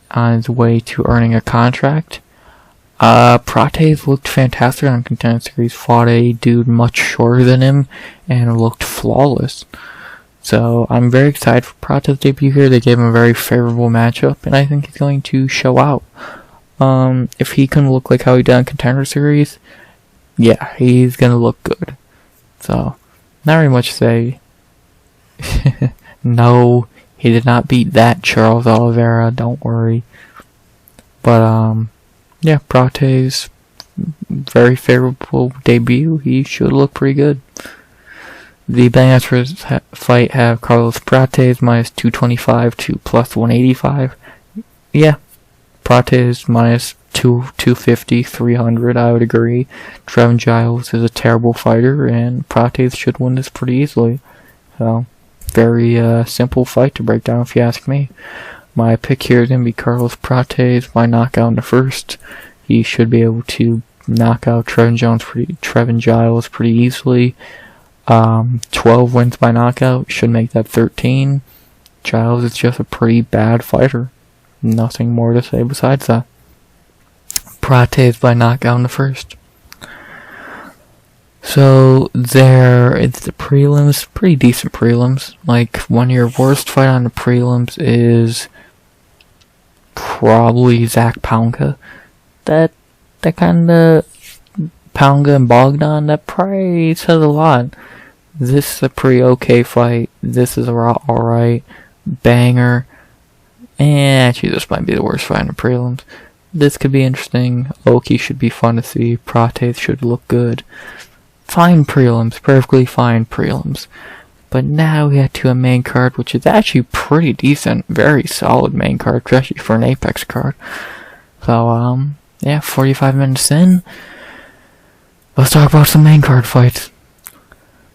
on his way to earning a contract. Prates looked fantastic on Contender Series, fought a dude much shorter than him, and looked flawless. So I'm very excited for Prates' debut here. They gave him a very favorable matchup, and I think he's going to show out. If he can look like how he did on Contender Series, yeah, he's gonna look good. So, not very much to say. No, he did not beat that Charles Oliveira, don't worry. But, yeah, Prates, very favorable debut. He should look pretty good. The betting odds for this fight have Carlos Prates minus 225 to plus 185. Yeah, Prates minus 250, 300, I would agree. Trevin Giles is a terrible fighter, and Prates should win this pretty easily. So, very simple fight to break down if you ask me. My pick here is going to be Carlos Prates by knockout in the first. He should be able to knock out Trevin Giles pretty easily. 12 wins by knockout should make that 13. Giles is just a pretty bad fighter. Nothing more to say besides that. Prates by knockout in the first. So there, it's the prelims, pretty decent prelims. Like, one of your worst fight on the prelims is probably Zach Pauga. That kinda, Pauga and Bogdan, that probably says a lot. This is a pretty okay fight. This is alright. Banger. Actually, this might be the worst fight in the prelims. This could be interesting. Oki should be fun to see. Prates should look good. Fine prelims. Perfectly fine prelims. But now we get to a main card, which is actually pretty decent. Very solid main card, especially for an Apex card. So, yeah, 45 minutes in. Let's talk about some main card fights.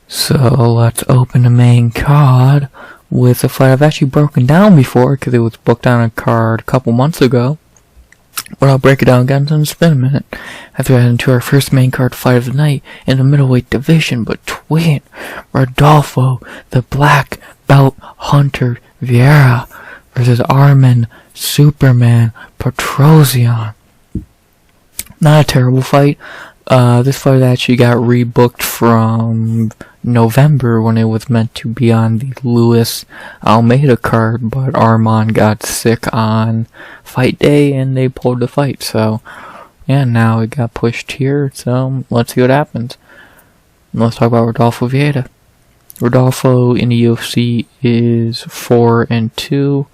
So, let's open the main card with a fight I've actually broken down before, because it was booked on a card a couple months ago. But I'll break it down again in just a minute. After we head into our first main card fight of the night in the middleweight division between Rodolfo, the black belt hunter Vieira, versus Armen, Superman, Petrosyan. Not a terrible fight. This fight actually got rebooked from November when it was meant to be on the Luis Almeida card, but Armen got sick on fight day and they pulled the fight. So, yeah, now it got pushed here. So, let's see what happens. Let's talk about Rodolfo Vieira. Rodolfo in the UFC is 4-2.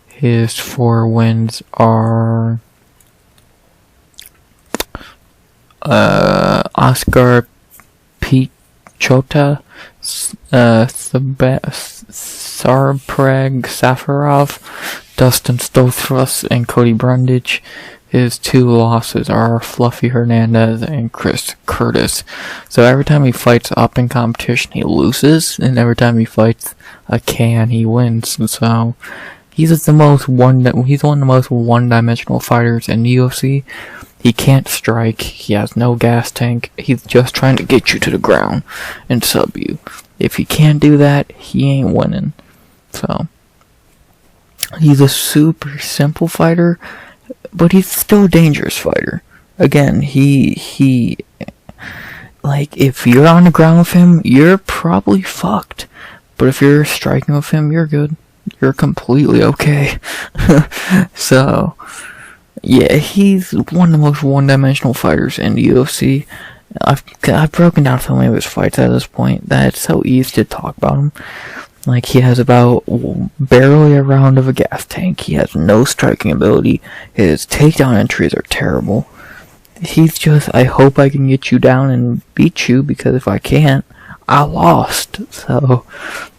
His 4 wins are Oscar Pichota, Sarpreg Safarov, Dustin Stoltzfus, and Cody Brundage. His 2 losses are Fluffy Hernandez and Chris Curtis. So every time he fights up in competition, he loses, and every time he fights a can, he wins. And so he's one of the most one-dimensional fighters in the UFC. He can't strike, he has no gas tank, he's just trying to get you to the ground and sub you. If he can't do that, he ain't winning. So, he's a super simple fighter, but he's still a dangerous fighter. Again, like, if you're on the ground with him, you're probably fucked. But if you're striking with him, you're good. You're completely okay. So, yeah, he's one of the most one-dimensional fighters in the UFC. I've broken down so many of his fights at this point that it's so easy to talk about him. Like, he has about barely a round of a gas tank. He has no striking ability. His takedown entries are terrible. He's just, I hope I can get you down and beat you, because if I can't, I lost. So,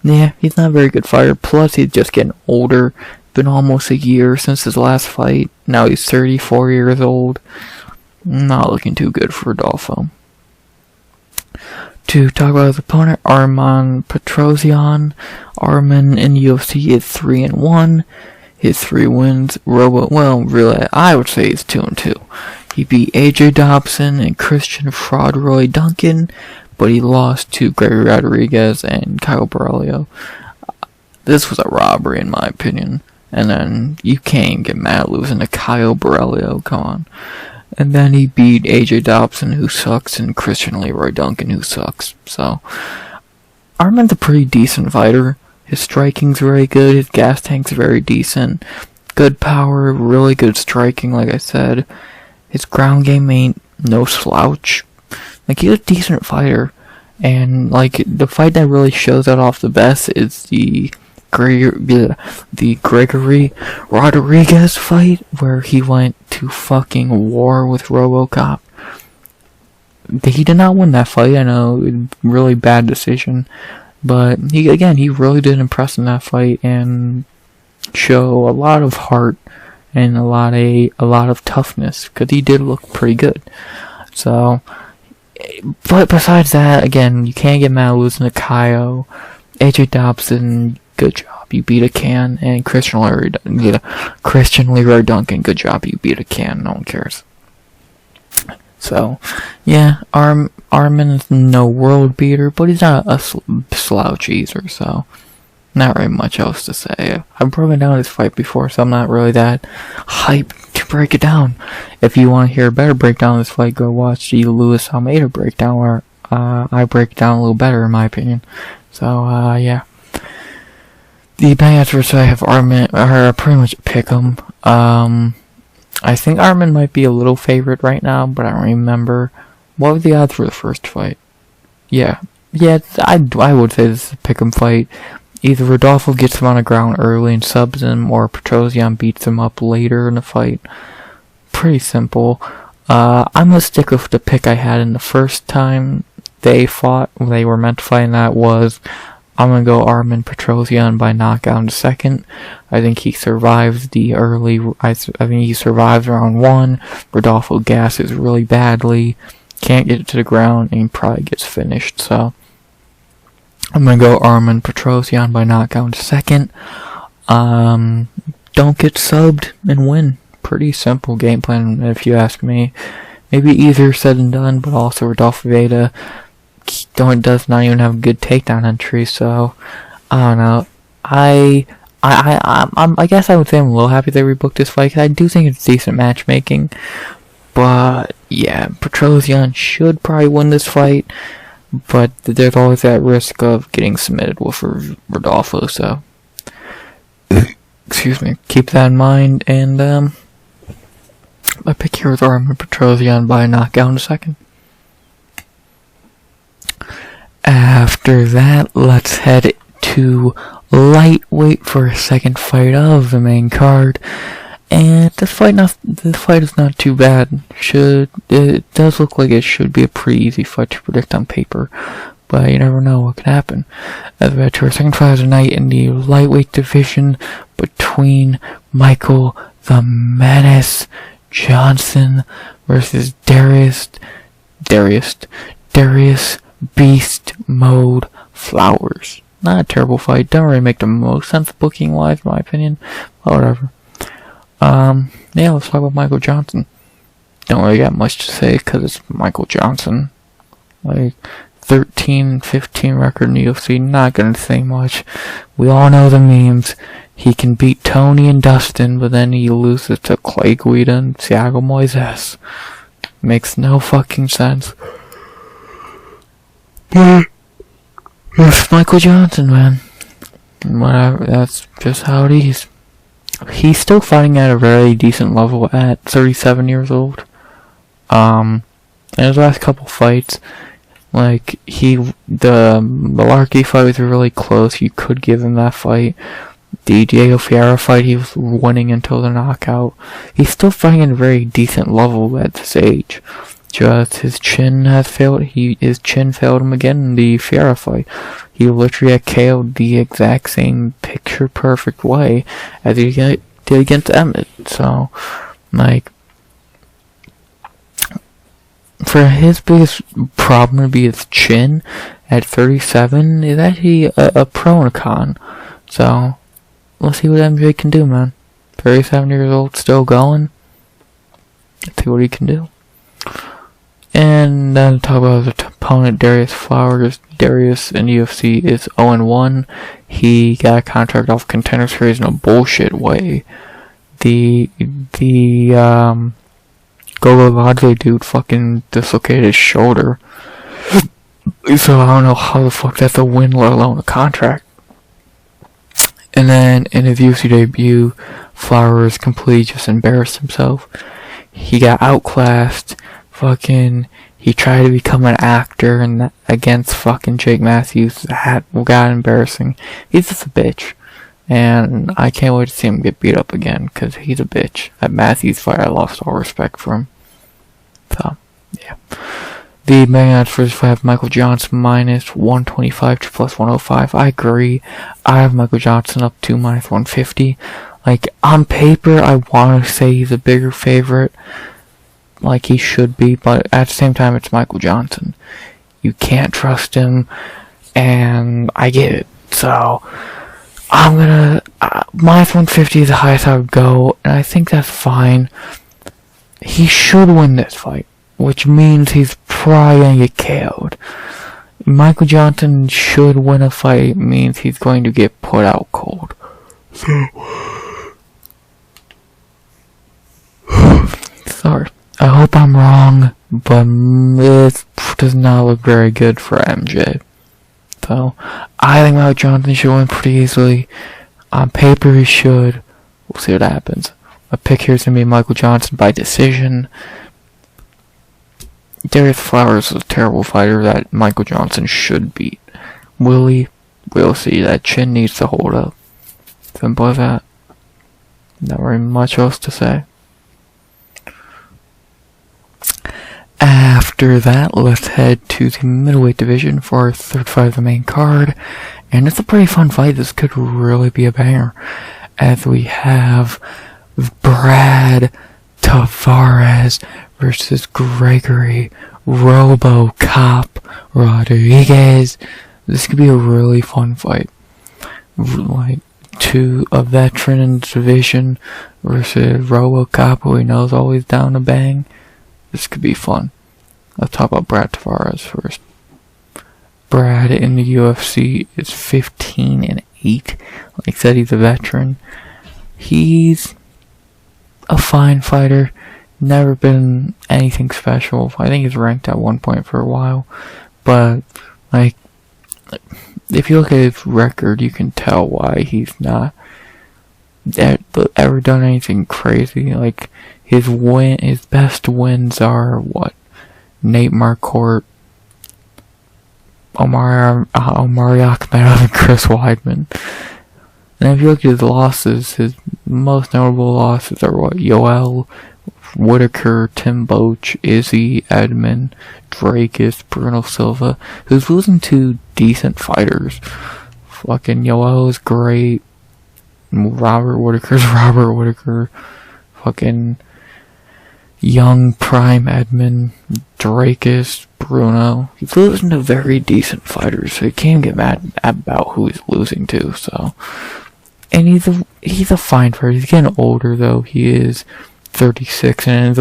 yeah, he's not a very good fighter. Plus, he's just getting older. Been almost a year since his last fight. Now he's 34 years old. Not looking too good for Rodolfo. To talk about his opponent, Armen Petrosyan. Armen in the UFC is 3-1. His 3 wins, really, I would say he's 2-2. He beat AJ Dobson and Christian Fraudroy Duncan, but he lost to Gregory Rodrigues and Kyle Borrello. This was a robbery in my opinion. And then you can't get mad at losing to Kyle Borrello, come on. And then he beat AJ Dobson, who sucks, and Christian Leroy Duncan, who sucks. So, Armen's a pretty decent fighter. His striking's very good, his gas tank's very decent. Good power, really good striking, like I said. His ground game ain't no slouch. Like, he's a decent fighter. And, like, the fight that really shows that off the best is the Gregory Rodrigues fight, where he went to fucking war with RoboCop. he did not win that fight. I know, really bad decision, but he really did impress in that fight and show a lot of heart and a lot of toughness, because he did look pretty good. So, but besides that, again, you can't get mad losing to Kaio. AJ Dobson, good job, you beat a can. And Christian Leroy Duncan, good job, you beat a can. No one cares. So, yeah, Armen is no world beater, but he's not a slouch either, so not really much else to say. I've broken down his fight before, so I'm not really that hyped to break it down. If you want to hear a better breakdown of this fight, go watch the Luis Almeida breakdown, where I break it down a little better, in my opinion. So, yeah. The betting experts I have Armen are pretty much pick 'em. I think Armen might be a little favorite right now, but I don't remember. What were the odds for the first fight? Yeah, I would say this is a pick 'em fight. Either Rodolfo gets him on the ground early and subs him, or Petrosyan beats him up later in the fight. Pretty simple. I'm gonna stick with the pick I had in the first time they fought. They were meant to fight, and that was, I'm gonna go Armen Petrosyan by knockout in the second. I think he survives the early. I think he survives round 1. Rodolfo gasses really badly, can't get it to the ground, and he probably gets finished. So I'm gonna go Armen Petrosyan by knockout in the second. Don't get subbed and win. Pretty simple game plan, if you ask me. Maybe easier said than done, but also Rodolfo Vieira does not even have a good takedown entry, so I don't know. I guess I would say I'm a little happy they rebooked this fight, because I do think it's decent matchmaking. But yeah, Petrosyan should probably win this fight, but there's always that risk of getting submitted with Rodolfo, so excuse me, keep that in mind. And my pick here is Armen Petrosyan by knockout in a second. After that, let's head to lightweight for a second fight of the main card. And this fight is not too bad. It does look like it should be a pretty easy fight to predict on paper, but you never know what can happen. As we head to our second fight of the night in the lightweight division between Michael the Menace Johnson versus Darrius Beast Mode Flowers. Not a terrible fight. Don't really make the most sense booking wise, in my opinion. But whatever. Yeah, let's talk about Michael Johnson. Don't really got much to say because it's Michael Johnson. Like, 13-15 record in the UFC. Not gonna say much. We all know the memes. He can beat Tony and Dustin, but then he loses to Clay Guida and Thiago Moises. Makes no fucking sense. It's Michael Johnson, man. Whatever, that's just how it is. He's still fighting at a very decent level at 37 years old. In his last couple fights, like, the Malarkey fight was really close. You could give him that fight. The Diego Vieira fight, he was winning until the knockout. He's still fighting at a very decent level at this age. Just his chin has failed. His chin failed him again in the Vieira fight. He literally got KO'd the exact same picture-perfect way as he did against Emmett. So, like, for his biggest problem to be his chin at 37 is actually a pro and a con. So, let's see what MJ can do, man. 37 years old, still going. Let's see what he can do. And then talk about his opponent, Darrius Flowers. Darrius in UFC is 0-1. He got a contract off Contender Series in a bullshit way. The Bolaji dude fucking dislocated his shoulder. So I don't know how the fuck that's a win, let alone a contract. And then in his UFC debut, Flowers completely just embarrassed himself. He got outclassed. He tried to become an actor and against fucking Jake Matthews. That got embarrassing. He's just a bitch. And I can't wait to see him get beat up again, because he's a bitch. At Matthews' fight, I lost all respect for him. So, yeah. The main first fight, Michael Johnson minus 125 to plus 105. I agree. I have Michael Johnson up to minus 150. Like, on paper, I want to say he's a bigger favorite. Like he should be, but at the same time, it's Michael Johnson. You can't trust him, and I get it. So, I'm gonna, minus 150 is the highest I would go, and I think that's fine. He should win this fight, which means he's probably gonna get KO'd. Michael Johnson should win a fight, means he's going to get put out cold. So, sorry. I hope I'm wrong, but it does not look very good for MJ. So, I think Michael Johnson should win pretty easily. On paper, he should. We'll see what happens. My pick here is going to be Michael Johnson by decision. Darius Flowers is a terrible fighter that Michael Johnson should beat. Will he? We'll see. That chin needs to hold up. Simple as that. Not very much else to say. After that, let's head to the middleweight division for our third fight of the main card. And it's a pretty fun fight. This could really be a banger. As we have Brad Tavares versus Gregory RoboCop Rodrigues. This could be a really fun fight. Like, to a veteran in the division versus RoboCop, who we know is always down to bang. This could be fun. Let's talk about Brad Tavares first. Brad in the UFC is 15-8. Like I said, he's a veteran. He's a fine fighter. Never been anything special. I think he's ranked at one point for a while. But, like, if you look at his record, you can tell why he's not ever done anything crazy. Like, his best wins are what? Nate Marquardt, Omari Akhmedov, and Chris Weidman. And if you look at his losses, his most notable losses are what? Yoel, Whitaker, Tim Boach, Izzy, Edmond, Dracus, Bruno Silva, who's losing to decent fighters. Fucking Yoel is great. Robert Whitaker. Fucking young prime Edmond, Dracus, Bruno. He's losing to very decent fighters, so you can't get mad about who he's losing to. So, and he's a fine fighter. He's getting older though. He is 36, and in his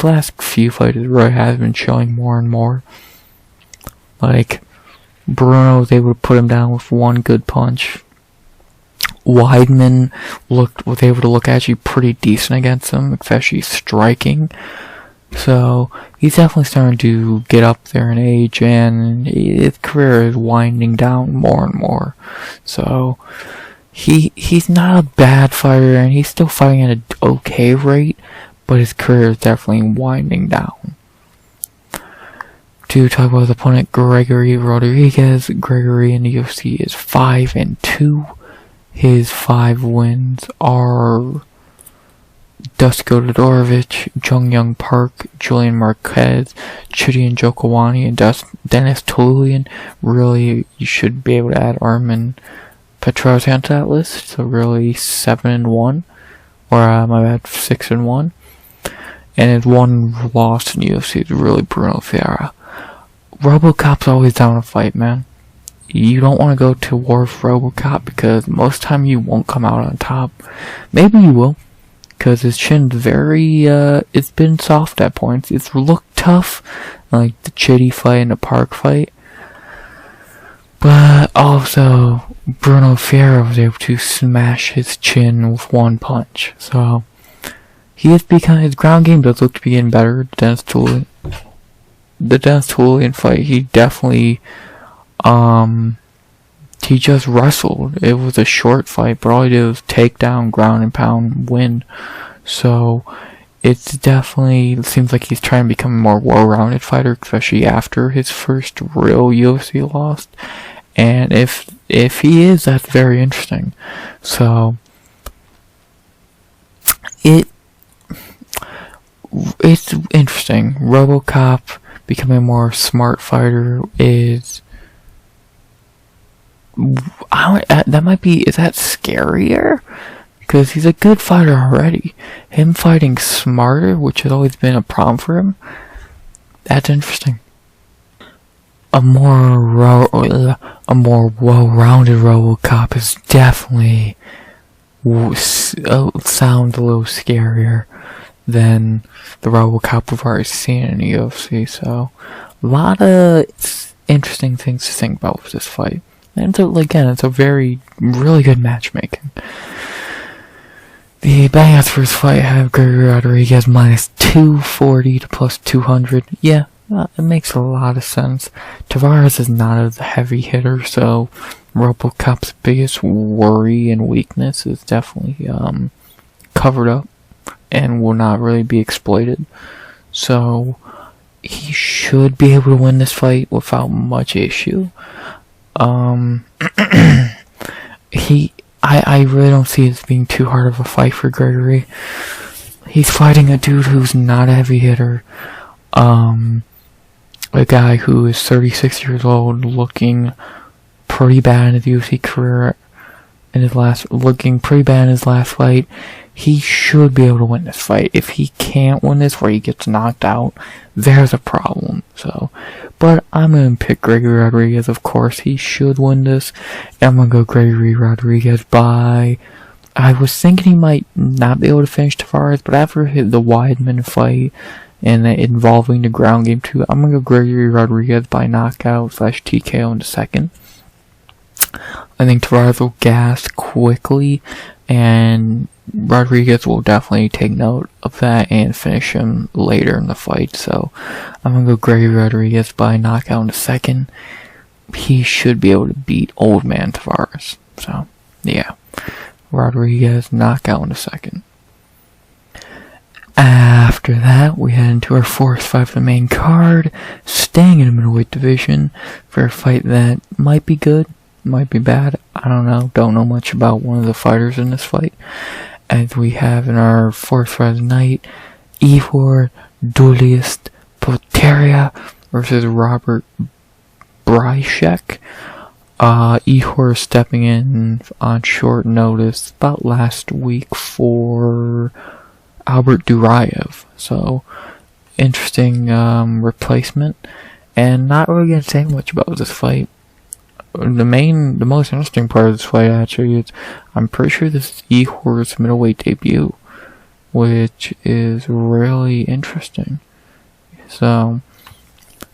last few fights, he really has been showing more and more. Like, Bruno was able to put him down with one good punch. Weidman was able to look actually pretty decent against him, especially striking. So he's definitely starting to get up there in age, and his career is winding down more and more. So he's not a bad fighter, and he's still fighting at an okay rate, but his career is definitely winding down. To talk about his opponent, Gregory Rodrigues. Gregory in the UFC is 5-2. His 5 wins are Dusko Todorovic, Jung Young Park, Julian Marquez, Chidian Jokawani, and Dennis Tolulian. Really, you should be able to add Armen Petrosyan to that list. So really 7-1, or my bad, 6-1. And his one loss in UFC is really Bruno Vieira. RoboCop's always down to fight, man. You don't want to go to war with RoboCop because most of the time you won't come out on top. Maybe you will, because his chin's it's been soft at points. It's looked tough, like the Chitty fight and the Park fight. But also, Bruno Vieira was able to smash his chin with one punch. So, his ground game does look to be getting better. The Dennis Tolulian fight, he definitely, he just wrestled. It was a short fight, but all he did was take down, ground and pound, win. So, it seems like he's trying to become a more well-rounded fighter, especially after his first real UFC loss. And if he is, that's very interesting. So, it's interesting. RoboCop becoming a more smart fighter is... that might be... Is that scarier? Because he's a good fighter already. Him fighting smarter, which has always been a problem for him, that's interesting. A more well-rounded RoboCop is definitely sounds a little scarier than the RoboCop we've already seen in the UFC. So, a lot of interesting things to think about with this fight. And so, again, it's a really good matchmaking. The bangouts for this fight have Gregory Rodrigues minus 240 to plus 200. Yeah, it makes a lot of sense. Tavares is not a heavy hitter, so RoboCop's biggest worry and weakness is definitely covered up and will not really be exploited. So he should be able to win this fight without much issue. I really don't see it being too hard of a fight for Gregory. He's fighting a dude who's not a heavy hitter. A guy who is 36 years old, looking pretty bad in his UFC career, looking pretty bad in his last fight. He should be able to win this fight. If he can't win this, where he gets knocked out, there's a problem. So, but I'm gonna pick Gregory Rodrigues. Of course, he should win this. I'm gonna go Gregory Rodrigues by... I was thinking he might not be able to finish Tavares, but after the Weidman fight and involving the ground game too, I'm gonna go Gregory Rodrigues by knockout / TKO in the second. I think Tavares will gas quickly, and Rodrigues will definitely take note of that and finish him later in the fight. So I'm gonna go Gregory Rodrigues by knockout in the second. He should be able to beat old man Tavares. So yeah, Rodrigues knockout in the second. After that, we head into our fourth fight of the main card, staying in the middleweight division for a fight that might be good, might be bad. I don't know. Don't know much about one of the fighters in this fight. As we have in our fourth fight of the night, Igor Duelist Poteria versus Robert Bryshek. Igor stepping in on short notice about last week for Albert Duraev. So, interesting replacement. And not really going to say much about this fight. The most interesting part of this fight actually is, I'm pretty sure this is Igor's middleweight debut, which is really interesting. So,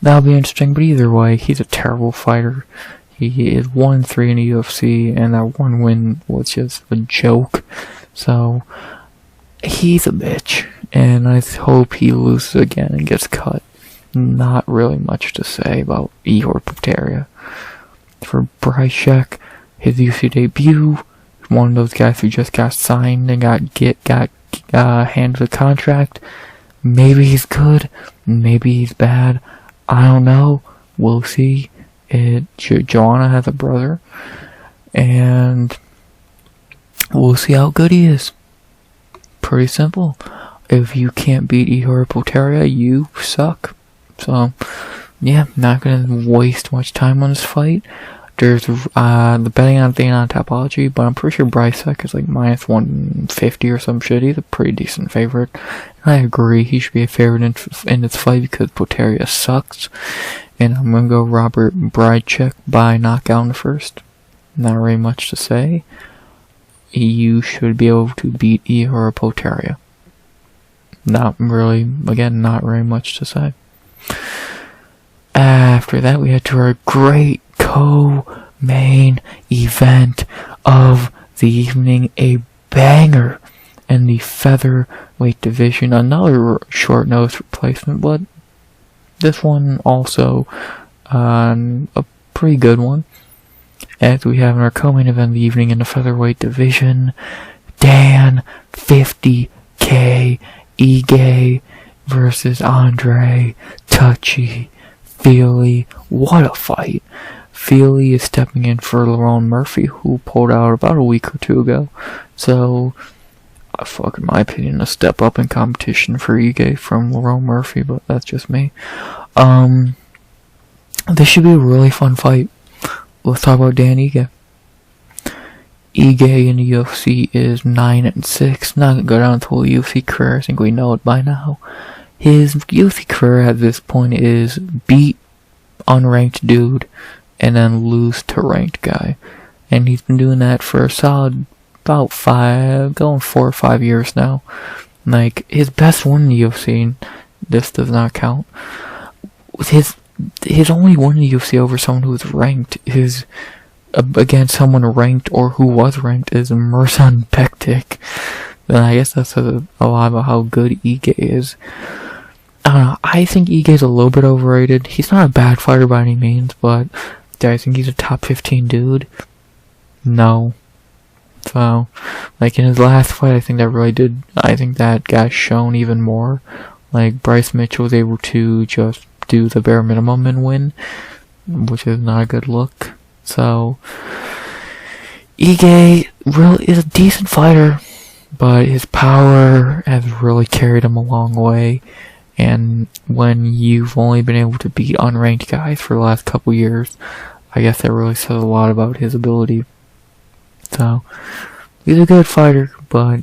that'll be interesting, but either way, he's a terrible fighter. He is 1-3 in the UFC, and that one win was just a joke. So, he's a bitch, and I hope he loses again and gets cut. Not really much to say about Igor Poteria. For Bryshek, his UFC debut, one of those guys who just got signed and got handed a contract. Maybe he's good, maybe he's bad. I don't know. We'll see. Joanna has a brother, and we'll see how good he is. Pretty simple. If you can't beat Igor Poteria, you suck. So, yeah, not gonna waste much time on this fight. There's the betting on thing on Topology, but I'm pretty sure Bryshek is like minus 150 or some shit. He's a pretty decent favorite. And I agree, he should be a favorite in this fight because Poteria sucks. And I'm gonna go Robert Bryshek by knockout in the first. Not really much to say. You should be able to beat Igor Poteria. Not really much to say. After that, we head to our great co-main event of the evening, a banger in the featherweight division. Another short notice replacement, but this one also a pretty good one. As we have in our co-main event of the evening in the featherweight division, Dan 50K Ige versus Andre Fili. What a fight. Fili is stepping in for Lerone Murphy, who pulled out about a week or two ago. So, in my opinion, a step up in competition for Ige from Lerone Murphy, but that's just me. This should be a really fun fight. Let's talk about Dan Ige. Ige in the UFC is 9-6. Not gonna go down to a UFC career. I think we know it by now. His UFC career at this point is beat unranked dude and then lose to ranked guy. And he's been doing that for a solid about 4 or 5 years now. Like, his best win in the UFC, this does not count. His only win in the UFC over someone who was ranked is against someone ranked or who was ranked is Marcin. Then I guess that says a lot about how good Ige is. I don't know, I think Ige's a little bit overrated. He's not a bad fighter by any means, but do I think he's a top 15 dude? No. So, like, in his last fight, I think that got shown even more. Like, Bryce Mitchell was able to just do the bare minimum and win, which is not a good look. So, Ige really is a decent fighter, but his power has really carried him a long way. And when you've only been able to beat unranked guys for the last couple years, I guess that really says a lot about his ability. So, he's a good fighter, but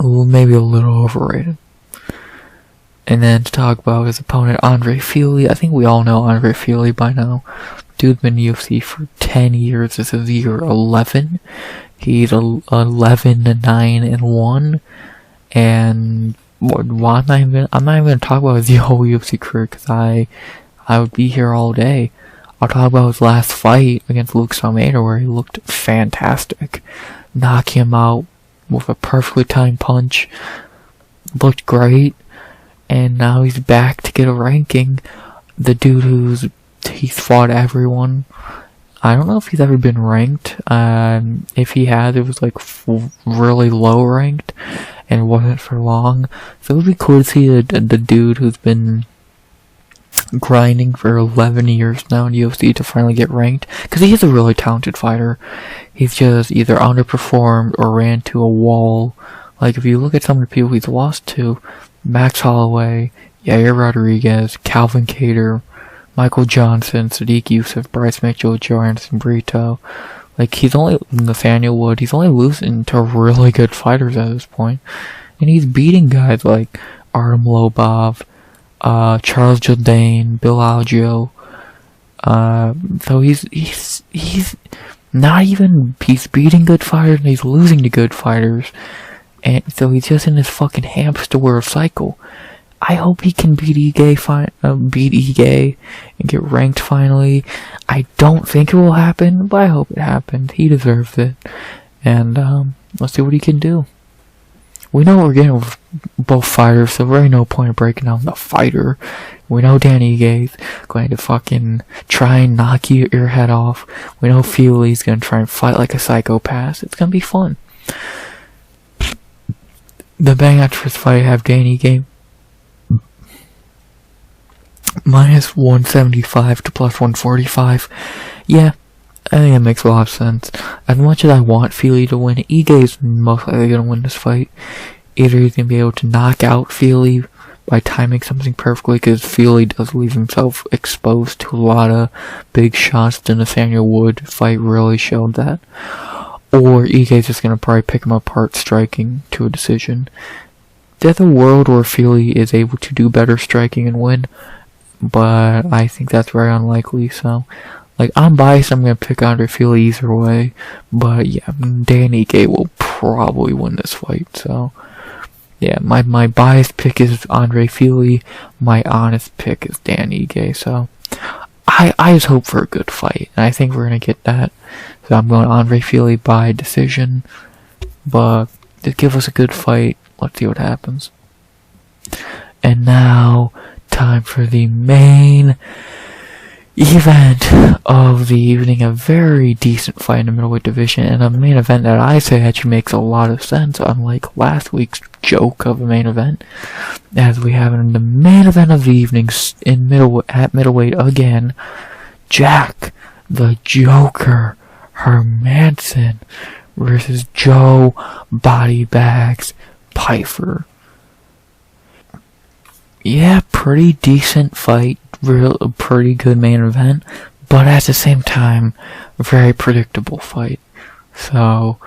maybe a little overrated. And then to talk about his opponent, Andre Fili. I think we all know Andre Fili by now. Dude's been in UFC for 10 years. This is year 11. He's 11-9-1. And I'm not even going to talk about his whole UFC career, because I would be here all day. I'll talk about his last fight against Lookboonmee, where he looked fantastic. Knocking him out with a perfectly timed punch. Looked great. And now he's back to get a ranking. The dude he's fought everyone. I don't know if he's ever been ranked. If he has, it was like really low ranked, and it wasn't for long. So it would be cool to see the dude who's been grinding for 11 years now in UFC to finally get ranked, because he is a really talented fighter. He's just either underperformed or ran to a wall. Like, if you look at some of the people he's lost to, Max Holloway, Yair Rodrigues, Calvin Kattar, Michael Johnson, Sadiq Youssef, Bryce Mitchell, Joe Anderson Brito. Like, Nathaniel Wood, he's only losing to really good fighters at this point. And he's beating guys like Artem Lobov, Charles Jourdain, Bill Algeo. So he's not even, he's beating good fighters and he's losing to good fighters. And so he's just in this fucking hamster wheel cycle. I hope he can beat Ige and get ranked finally. I don't think it will happen, but I hope it happens. He deserves it. And let's see what he can do. We know what we're getting with both fighters, so there ain't no point in breaking down the fighter. We know Dan Ige's going to fucking try and knock your head off. We know Fili's going to try and fight like a psychopath. It's going to be fun. The bang after this fight, I have Dan Ige minus 175 to plus 145. Yeah, I think that makes a lot of sense. As much as I want Fili to win, Ige is most likely going to win this fight. Either he's going to be able to knock out Fili by timing something perfectly, because Fili does leave himself exposed to a lot of big shots. The Nathaniel Wood fight really showed that. Or Ige's just going to probably pick him apart striking to a decision. There's a world where Fili is able to do better striking and win, but I think that's very unlikely. So, like, I'm biased, I'm going to pick Andre Fili either way, but yeah, Dan Ige will probably win this fight. So, yeah, my biased pick is Andre Fili, my honest pick is Dan Ige. So, I just hope for a good fight, and I think we're going to get that. So I'm going Andre Fili by decision, but just give us a good fight. Let's see what happens. And now, time for the main event of the evening. A very decent fight in the middleweight division, and a main event that I say actually makes a lot of sense, unlike last week's joke of a main event. As we have in the main event of the evening at middleweight again, Jack the Joker Hermanson versus Joe Bodybags Pyfer. yeah, pretty decent fight, a pretty good main event, but at the same time, a very predictable fight. So,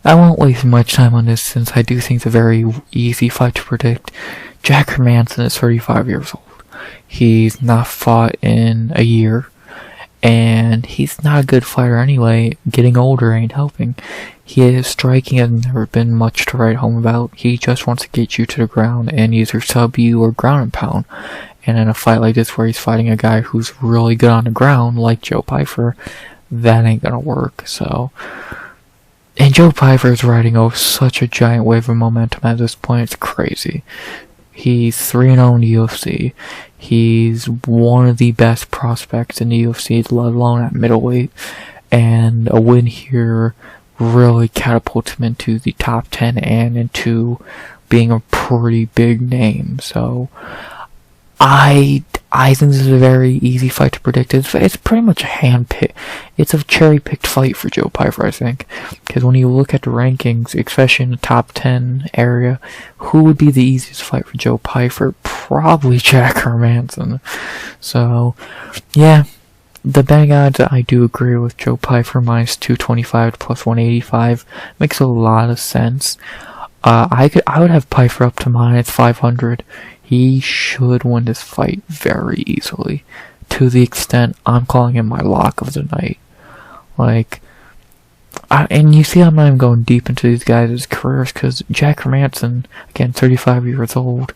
I won't waste much time on this since I do think it's a very easy fight to predict. Jack Hermansson is 35 years old. He's not fought in a year, and he's not a good fighter anyway. Getting older ain't helping. His striking has never been much to write home about. He just wants to get you to the ground and either sub you or ground and pound. And in a fight like this where he's fighting a guy who's really good on the ground, like Joe Pyfer, that ain't gonna work, so... And Joe Pyfer is riding such a giant wave of momentum at this point, it's crazy. He's 3-0 in the UFC. He's one of the best prospects in the UFC, let alone at middleweight. And a win here really catapults him into the top 10 and into being a pretty big name. So I think this is a very easy fight to predict. It's pretty much a hand-pick. It's a cherry-picked fight for Joe Pyfer, I think. Because when you look at the rankings, especially in the top 10 area, who would be the easiest fight for Joe Pyfer? Probably Jack Hermansson. So, yeah. The betting odds, I do agree with Joe Pyfer, minus 225 plus 185. Makes a lot of sense. I would have Pyfer up to minus 500. He should win this fight very easily, to the extent I'm calling him my lock of the night. And you see I'm not even going deep into these guys' careers, because Jack Hermansson, again, 35 years old,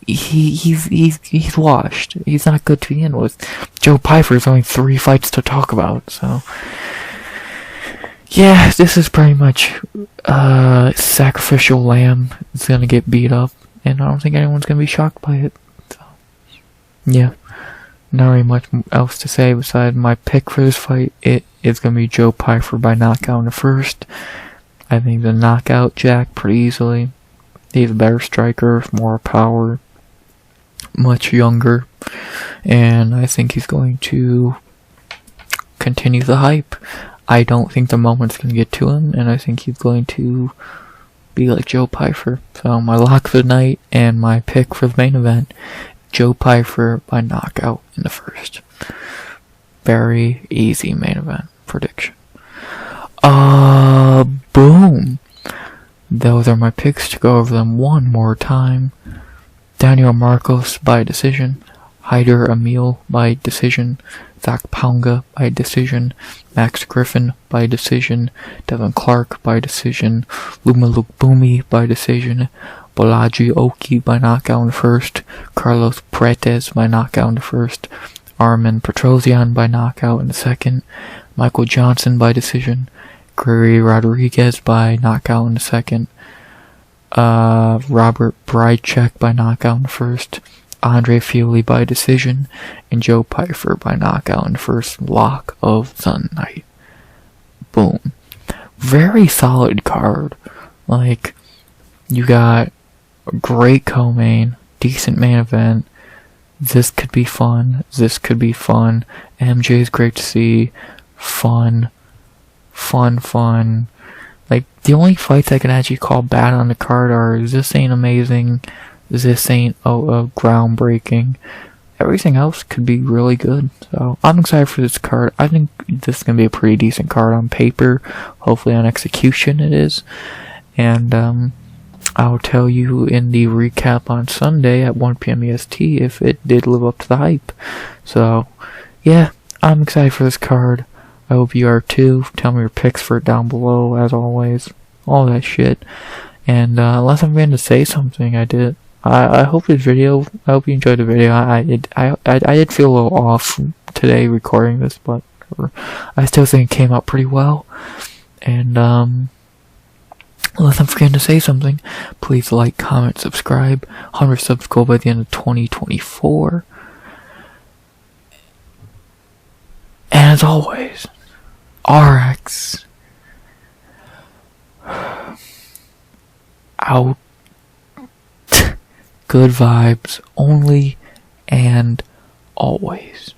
he's washed. He's not good to begin with. Joe Pyfer's only 3 fights to talk about, so... Yeah, this is pretty much, sacrificial lamb is gonna get beat up. And I don't think anyone's going to be shocked by it. So, yeah. Not really much else to say besides my pick for this fight. It is going to be Joe Pyfer by knockout in the first. I think the knockout Jack pretty easily. He's a better striker, more power, much younger. And I think he's going to continue the hype. I don't think the moment's going to get to him. And I think he's going to... be like Joe Pyfer. So my lock for the night and my pick for the main event, Joe Pyfer by knockout in the first. Very easy main event prediction. Boom. Those are my picks. To go over them one more time. Daniel Marcos by decision. Hyder Amil by decision. Zach Pauga by decision, Max Griffin by decision, Devin Clark by decision, Loma Lookboonmee by decision, Bolaji Oki by knockout in the first, Carlos Prates by knockout in the first, Armen Petrosyan by knockout in the second, Michael Johnson by decision, Gregory Rodrigues by knockout in the second, Robert Brychek by knockout in the first, Andre Fili by decision, and Joe Pyfer by knockout in the first. Lock of the night. Boom. Very solid card. You got a great co-main, decent main event. This could be fun. MJ is great to see. Fun. The only fights I can actually call bad on the card are, this ain't amazing, this ain't groundbreaking. Everything else could be really good. So I'm excited for this card. I think this is gonna be a pretty decent card on paper. Hopefully on execution it is. And I'll tell you in the recap on Sunday at 1 p.m. EST if it did live up to the hype. So yeah, I'm excited for this card. I hope you are too. Tell me your picks for it down below, as always. All that shit. And unless I'm going to say something, I hope this video, I hope you enjoyed the video. I did feel a little off today recording this, but I still think it came out pretty well. And unless I'm forgetting to say something, please like, comment, subscribe. 100 subs goal by the end of 2024. And as always, RX out. Good vibes only and always.